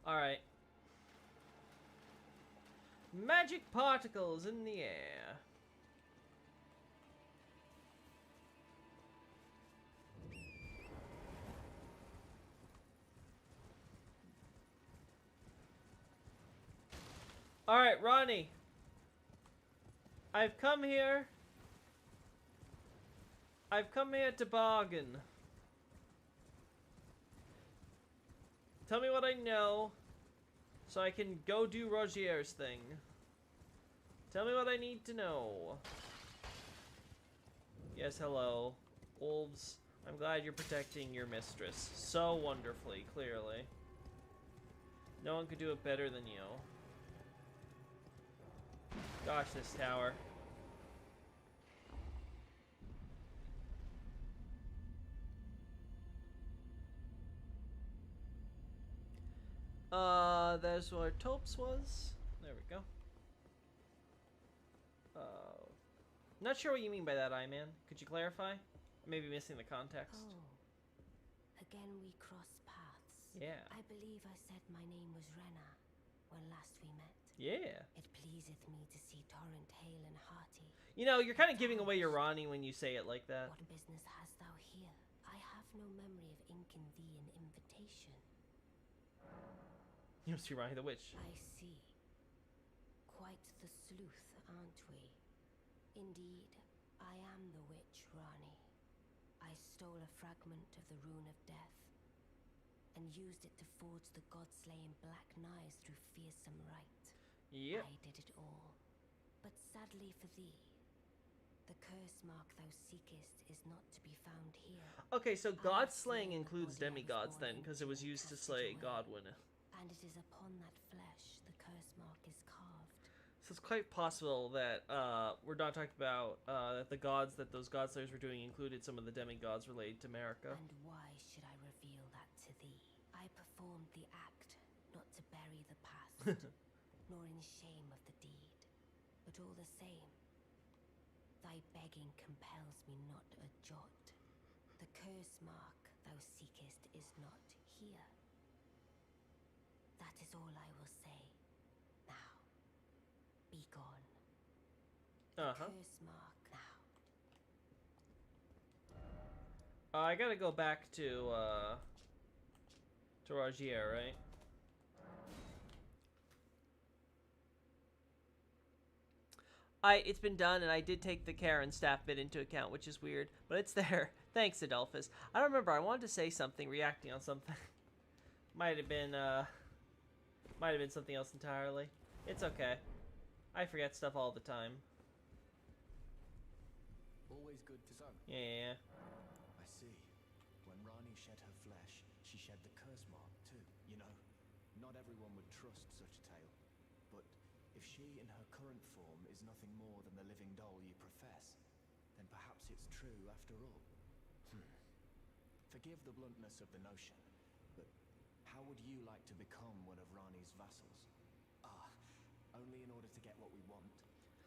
Speaker 1: Alright. Magic particles in the air. Alright, Ranni. I've come here to bargain. Tell me what I know, so I can go do Rogier's thing. Tell me what I need to know. Yes, hello. Wolves, I'm glad you're protecting your mistress so wonderfully, clearly. No one could do it better than you. Gosh, this tower. There's where Topes was. There we go. Not sure what you mean by that, I-Man. Could you clarify? Maybe missing the context.
Speaker 11: Oh. Again we cross paths.
Speaker 1: Yeah.
Speaker 11: I believe I said my name was Ranni when last we met.
Speaker 1: Yeah.
Speaker 11: It pleaseth me to see Torrent hale and hearty.
Speaker 1: You know, you're kind of giving away your Ranni when you say it like that.
Speaker 11: What business hast thou here? I have no memory of inking thee an invitation.
Speaker 1: You must be Ranni the Witch.
Speaker 11: I see. Quite the sleuth, aren't we? Indeed, I am the witch, Ranni. I stole a fragment of the Rune of Death and used it to forge the god-slaying black knives through fearsome rite.
Speaker 1: Yep.
Speaker 11: I did it all. But sadly for thee, the curse mark thou seekest is not to be found here.
Speaker 1: Okay, so god slaying includes demigods then, because it was used to slay Godwin.
Speaker 11: And it is upon that flesh the curse mark is carved.
Speaker 1: So it's quite possible that we're not talking about that the gods that those god slayers were doing included some of the demigods related to America.
Speaker 11: And why should I reveal that to thee? I performed the act not to bury the past, nor in shame of the deed, but all the same, thy begging compels me not a jot. The curse mark thou seekest is not here. That is all I will say. Now, be gone. Curse mark now.
Speaker 1: I gotta go back to Rogier, right? It's been done, and I did take the Karen staff bit into account, which is weird, but it's there. Thanks, Adolphus. I don't remember. I wanted to say something, reacting on something. Might have been something else entirely. It's okay. I forget stuff all the time.
Speaker 12: Always good to know.
Speaker 1: Yeah.
Speaker 12: I see. When Ranni shed her flesh, she shed the curse mark too. You know, not everyone would trust such a tale. But if she in her current form is nothing more than the living doll you profess, then perhaps it's true after all. Forgive the bluntness of the notion, but how would you like to become one of Ranni's vassals? Only in order to get what we want,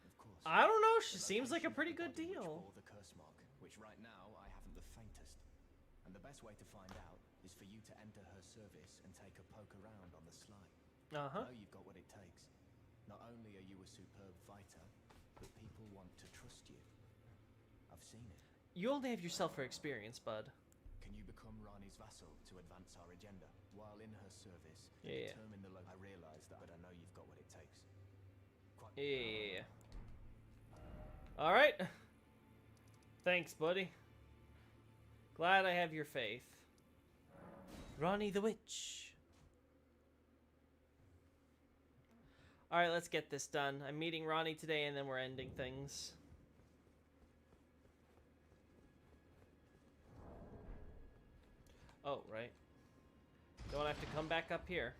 Speaker 12: of course.
Speaker 1: I don't know. She seems like a pretty good deal.
Speaker 12: The curse mark, which right now I haven't the faintest. And the best way to find out is for you to enter her service and take a poke around on the sly. I know you've got what it takes. Not only are you a superb fighter, but people want to trust you. I've seen it.
Speaker 1: You only have yourself for experience, bud.
Speaker 12: Can you become Ranni's vassal to advance our agenda? While in her service,
Speaker 1: Yeah.
Speaker 12: determine the I realize that, but I know you've got what it takes.
Speaker 1: Yeah. Alright. Thanks, buddy. Glad I have your faith. Ranni the Witch. Alright, let's get this done. I'm meeting Ranni today and then we're ending things. Oh, right. Don't have to come back up here.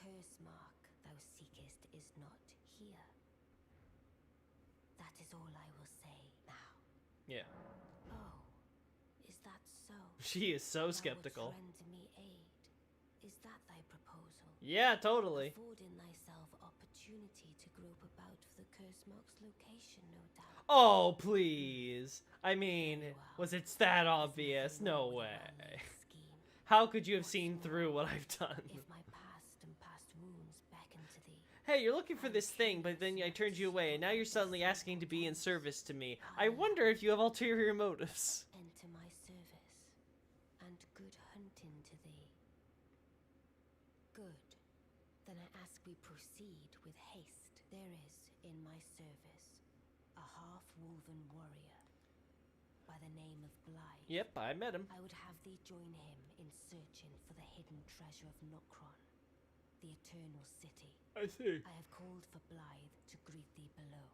Speaker 11: curse mark thou seekest is not here. That is all I will say now.
Speaker 1: Yeah.
Speaker 11: Oh, is that so?
Speaker 1: She is so
Speaker 11: Thou
Speaker 1: skeptical.
Speaker 11: wilt render me aid. Is that thy proposal?
Speaker 1: Yeah, totally.
Speaker 11: Affording thyself opportunity to grope about for the curse mark's location, no doubt.
Speaker 1: Oh, please. I mean, was it that obvious? No way. How could you have seen through what I've done?
Speaker 11: If my past and past wounds beckon to thee.
Speaker 1: Hey, you're looking for this thing, but then I turned you away, and now you're suddenly asking to be in service to me. I wonder if you have ulterior motives.
Speaker 11: Enter my service, and good hunting to thee. Good. Then I ask we proceed with haste. There is, in my service, a half-woven warrior by the name of Blythe.
Speaker 1: Yep, I met him.
Speaker 11: I would have thee join him in searching for the hidden treasure of Nokron, the Eternal City.
Speaker 1: I see.
Speaker 11: I have called for Blythe to greet thee below.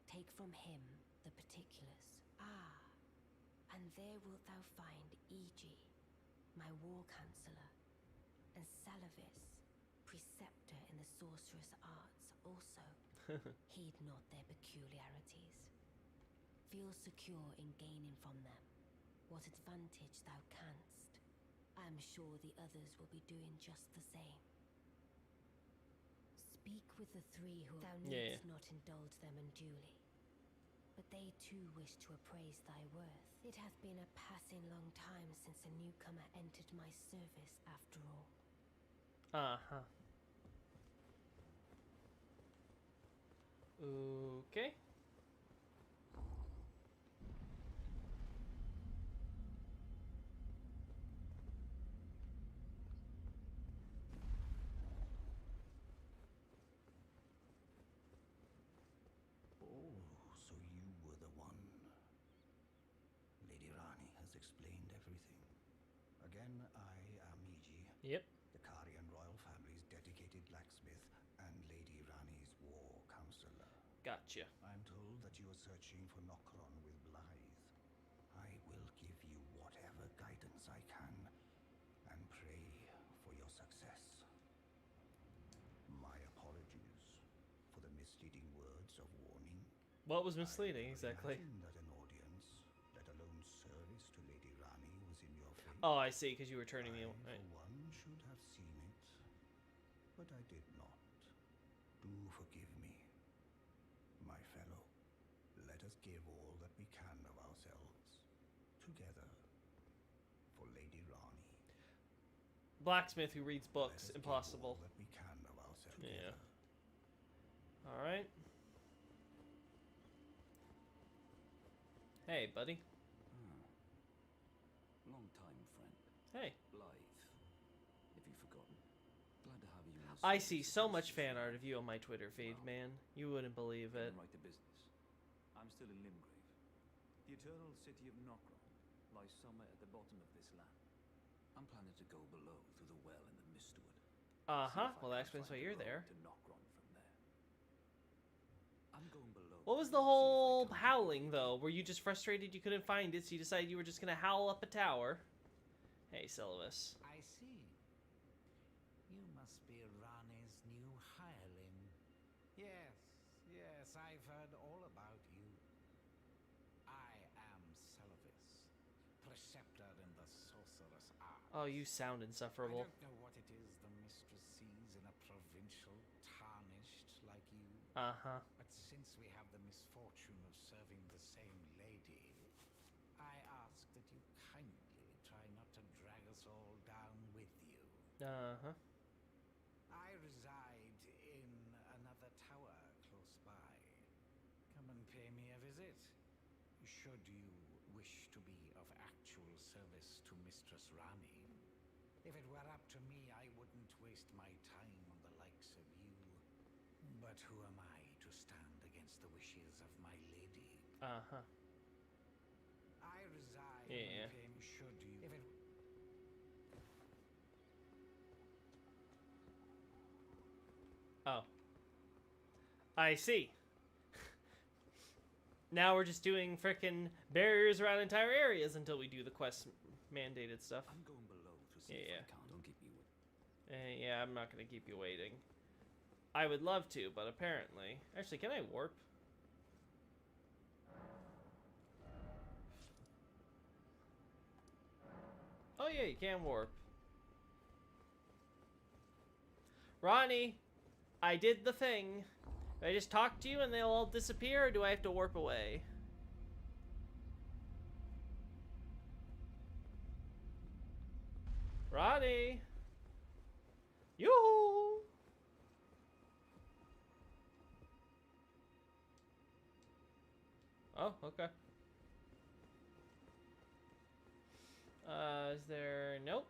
Speaker 11: Take from him the particulars. Ah, and there wilt thou find Iji, my war counselor, and Salavis, preceptor in the sorcerous arts also. Heed not their peculiarities. Feel secure in gaining from them what advantage thou canst. I am sure the others will be doing just the same. Speak with the three who thou needst not indulge them unduly. But they too wish to appraise thy worth. It hath been a passing long time since a newcomer entered my service after all.
Speaker 1: Uh-huh. Okay.
Speaker 2: So you were the one. Lady Ranni has explained everything. Again, I am Iji.
Speaker 1: Yep.
Speaker 2: The Karian royal family's dedicated blacksmith and Lady Ranni's war counselor.
Speaker 1: Gotcha.
Speaker 2: I'm told that you are searching for Nokron with Blythe. I will give you whatever guidance I can and pray for your success. My apologies for the misleading words of warning.
Speaker 1: What was misleading, exactly?
Speaker 2: That an audience, let alone service to Lady Ranni, was in your fate.
Speaker 1: Oh, I see, because you were turning me away.
Speaker 2: For one, should have seen it, but I did not. Do forgive me, my fellow. Let us give all that we can of ourselves, together, for Lady Ranni.
Speaker 1: Blacksmith who reads books, impossible.
Speaker 2: That we can of ourselves.
Speaker 1: Yeah. All right. Hey, buddy.
Speaker 5: Long time, friend.
Speaker 1: Hey.
Speaker 5: Blythe. Have you forgotten? Glad to have you in the
Speaker 1: I
Speaker 5: service
Speaker 1: see
Speaker 5: of
Speaker 1: so
Speaker 5: this
Speaker 1: much fan
Speaker 5: city.
Speaker 1: art of you on my Twitter feed, man. You wouldn't believe it.
Speaker 13: Right to business. I'm still in Limgrave. The eternal city of Nokron lies somewhere at the bottom of this land. I'm planning to go below through the well in the Mistwood.
Speaker 1: Uh-huh. Well, that explains why you're there.
Speaker 13: To Nokron from there. I'm going below.
Speaker 1: What was the whole howling, though? Were you just frustrated you couldn't find it, so you decided you were just gonna howl up a tower? Hey, Silvis.
Speaker 14: I see. You must be Ranni's new hireling. Yes, I've heard all about you. I am Silvis, preceptor in the sorcerous art.
Speaker 1: Oh, you sound insufferable.
Speaker 14: I don't know what it is the mistress sees in a provincial tarnished like you.
Speaker 1: Uh-huh.
Speaker 14: But since we have the misfortune of serving the same lady, I ask that you kindly try not to drag us all down with you.
Speaker 1: Uh-huh.
Speaker 14: I reside in another tower close by. Come and pay me a visit. Should you wish to be of actual service to Mistress Ranni. If it were up to me, I wouldn't waste my time on the likes of you. But who am I to stand against the wishes of my lady?
Speaker 1: Uh-huh.
Speaker 14: I reside
Speaker 1: Yeah.
Speaker 14: in should you if it
Speaker 1: Oh. I see. Now we're just doing frickin' barriers around entire areas until we do the quest mandated stuff.
Speaker 13: I'm going below to see
Speaker 1: Yeah.
Speaker 13: if I can't. Don't keep me
Speaker 1: Yeah, I'm not gonna keep you waiting. I would love to, but apparently... Actually, can I warp? Oh yeah, you can warp. Ranni, I did the thing. Do I just talk to you and they'll all disappear, or do I have to warp away? Ranni! Yoo-hoo! Oh, okay. Is there... Nope.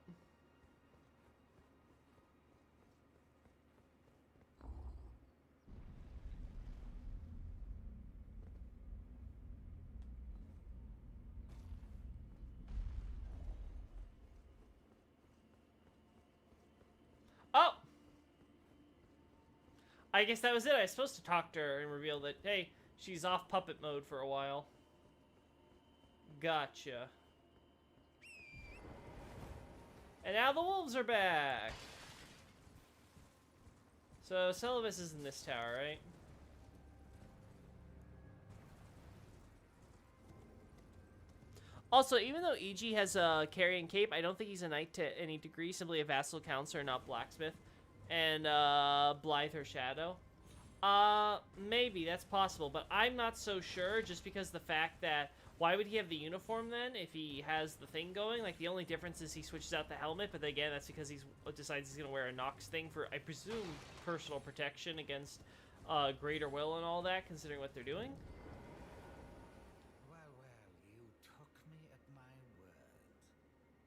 Speaker 1: Oh! I guess that was it. I was supposed to talk to her and reveal that, hey, she's off puppet mode for a while. Gotcha. And now the wolves are back! So, Celovus is in this tower, right? Also, even though E.G. has a carrying cape, I don't think he's a knight to any degree, simply a vassal counselor, not blacksmith. And, Blythe or Shadow. Maybe, that's possible, but I'm not so sure, just because the fact that, why would he have the uniform then, if he has the thing going? Like, the only difference is he switches out the helmet, but again, that's because he decides he's gonna wear a Nox thing for, I presume, personal protection against, greater will and all that, considering what they're doing.
Speaker 14: Well, you took me at my word.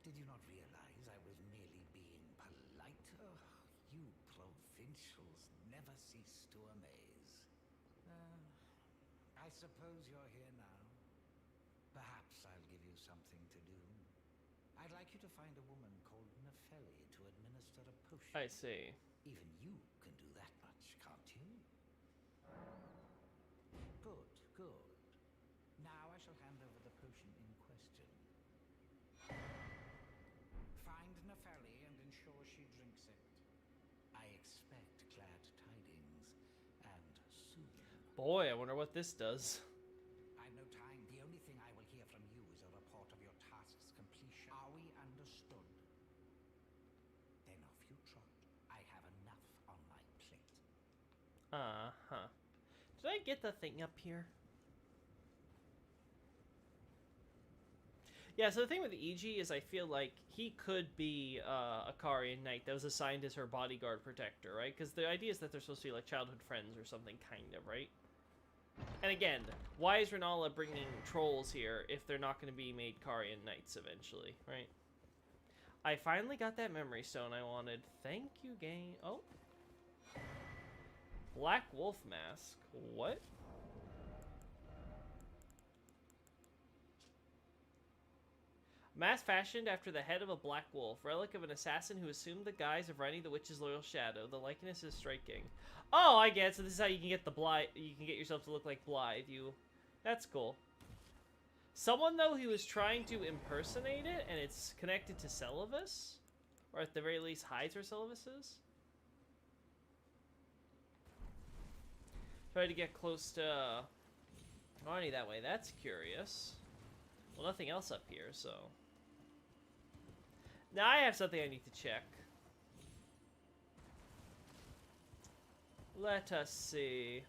Speaker 14: Did you not realize I was merely being polite? Oh, you provincials never cease to amaze. I suppose you're here now. Perhaps I'll give you something to do. I'd like you to find a woman called Nepheli to administer a potion.
Speaker 1: I see.
Speaker 14: Even you can do that much, can't you? Good, good. Now I shall hand over the potion in question. Find Nepheli and ensure she drinks it. I expect glad tidings, and soon.
Speaker 1: Boy, I wonder what this does.
Speaker 14: I've no time. The only thing I will hear from you is a report of your task's completion. Are we understood? Then off you trot. I have enough on my plate.
Speaker 1: Uh-huh. Did I get the thing up here? Yeah, so the thing with E.G. is I feel like he could be a Karian knight that was assigned as her bodyguard protector, right? Because the idea is that they're supposed to be like childhood friends or something, kind of, right? And again, why is Renala bringing trolls here if they're not going to be made Karian knights eventually, right? I finally got that memory stone I wanted. Thank you, game. Oh. Black wolf mask. What? Mask fashioned after the head of a black wolf, relic of an assassin who assumed the guise of Ranni the Witch's loyal shadow. The likeness is striking. Oh, I get it. So this is how you can get the Blythe. You can get yourself to look like Blythe. That's cool. Someone though who was trying to impersonate it, and it's connected to Celovus, or at the very least hides where Celovus is. Try to get close to Ranni that way. That's curious. Well, nothing else up here, so. Now I have something I need to check. Let us see.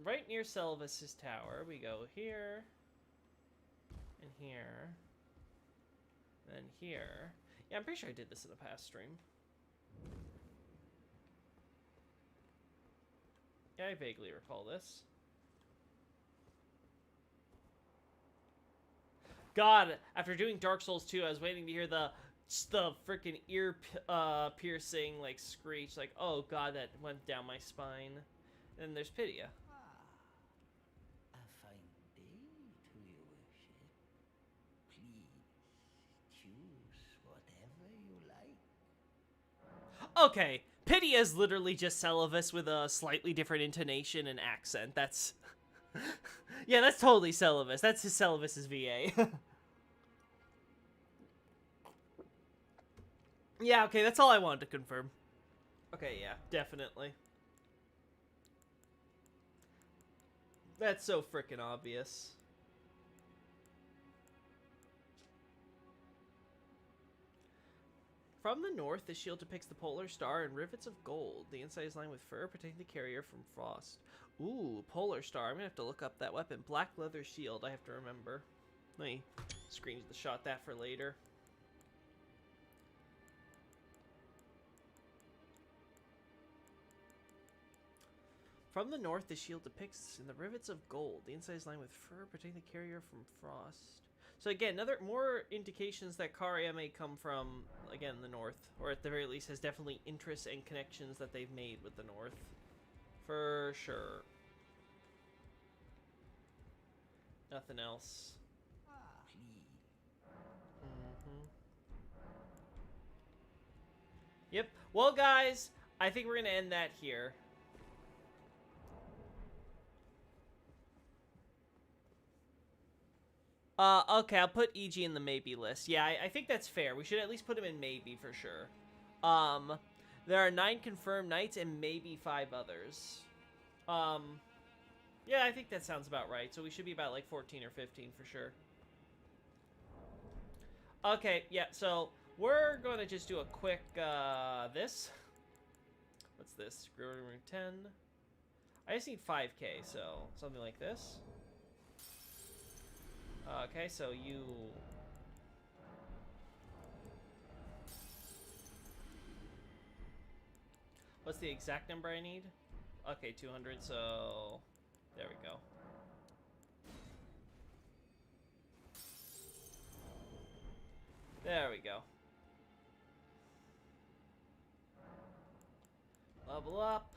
Speaker 1: Right near Celovus' tower, we go here, and here, and then here. Yeah, I'm pretty sure I did this in a past stream. Yeah, I vaguely recall this. God, after doing Dark Souls 2, I was waiting to hear the freaking ear piercing like screech, like, oh God, that went down my spine. And then there's Pydia.
Speaker 5: A fine day to your worship. Please choose whatever you like.
Speaker 1: Okay, Pity is literally just Celavis with a slightly different intonation and accent. That's... yeah, that's totally Celavis. That's his Celavis's VA. Yeah, okay, that's all I wanted to confirm. Okay, yeah, definitely. That's so frickin' obvious. From the north, the shield depicts the polar star and rivets of gold. The inside is lined with fur, protecting the carrier from frost. Ooh, polar star. I'm gonna have to look up that weapon. Black leather shield, I have to remember. Let me screenshot that for later. From the north, the shield depicts in the rivets of gold. The inside is lined with fur, protecting the carrier from frost. So again, more indications that Karia may come from, again, the north. Or at the very least has definitely interests and connections that they've made with the north. For sure. Nothing else. Yep. Well, guys, I think we're going to end that here. Okay, I'll put EG in the maybe list. Yeah, I think that's fair. We should at least put him in maybe for sure. There are 9 confirmed knights and maybe 5 others. Yeah, I think that sounds about right. So we should be about like 14 or 15 for sure. Okay, yeah, so we're going to just do a quick, this. What's this? Ring 10. I just need 5k, so something like this. Okay, so you... What's the exact number I need? Okay, 200, so... There we go. There we go. Level up.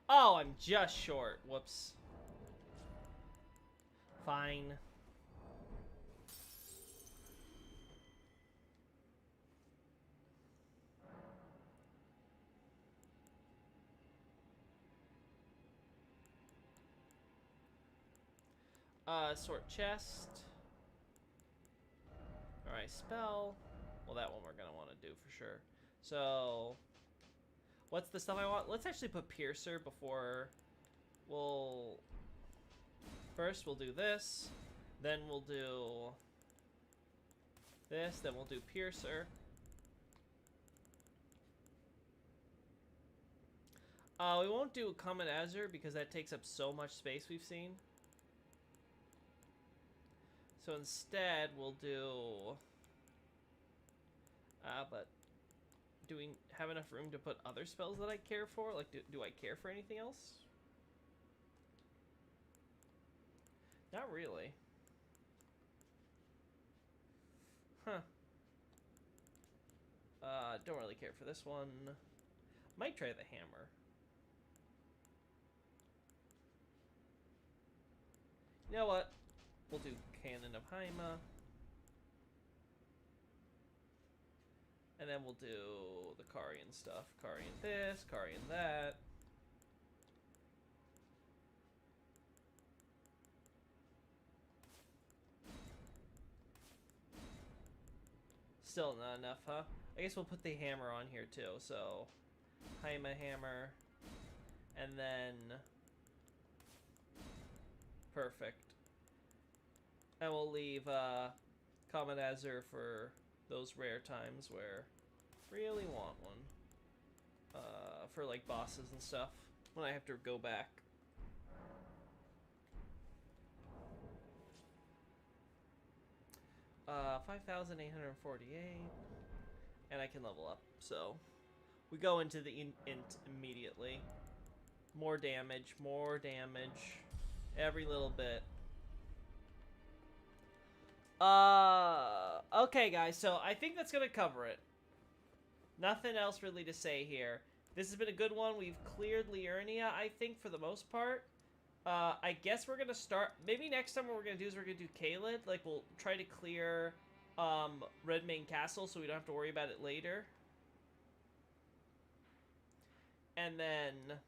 Speaker 1: Oh, I'm just short. Whoops. Fine. Sort chest. Alright, spell. Well, that one we're gonna want to do for sure. So, what's the stuff I want? Let's actually put Piercer before we'll... First, we'll do this. Then we'll do this. Then we'll do Piercer. We won't do Common Azure because that takes up so much space we've seen. So instead, we'll do... but do we have enough room to put other spells that I care for? Like, do I care for anything else? Not really. Huh. Don't really care for this one. Might try the hammer. You know what? We'll do Cannon of Haima. And then we'll do the Karian stuff. Karian this, Karian that. Still not enough, huh? I guess we'll put the hammer on here too. So, Haima hammer. And then... Perfect. And we'll leave Common Azure for those rare times where really want one. For like bosses and stuff. When I have to go back. Uh, 5,848. And I can level up. So we go into the int immediately. More damage, more damage. Every little bit. Okay, guys, so I think that's gonna cover it. Nothing else really to say here. This has been a good one. We've cleared Liurnia, I think, for the most part. I guess we're gonna start... Maybe next time what we're gonna do is we're gonna do Caelid. Like, we'll try to clear Redmane Castle, so we don't have to worry about it later. And then,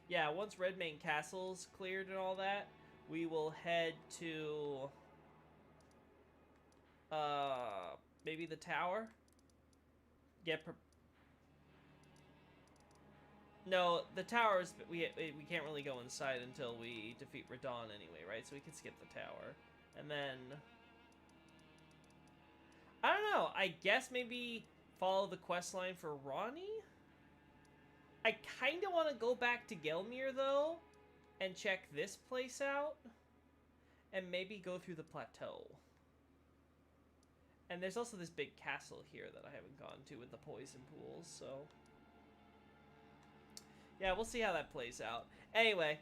Speaker 1: yeah, once Redmane Castle's cleared and all that, we will head to, maybe the tower? No, the towers, we can't really go inside until we defeat Radahn anyway, right? So we can skip the tower. And then, I don't know, I guess maybe follow the quest line for Ranni? I kind of want to go back to Gelmir, though, and check this place out, and maybe go through the plateau. And there's also this big castle here that I haven't gone to with the poison pools, so... yeah, we'll see how that plays out. Anyway,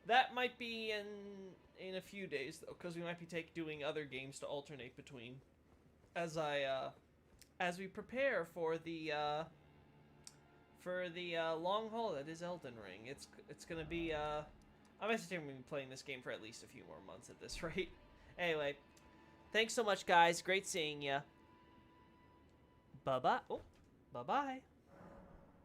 Speaker 1: that might be in a few days, though, because we might be doing other games to alternate between as we prepare for the long haul that is Elden Ring. It's gonna be I'm estimating we'll be playing this game for at least a few more months at this rate. Anyway, thanks so much, guys. Great seeing ya. Bye bye. Oh, bye bye.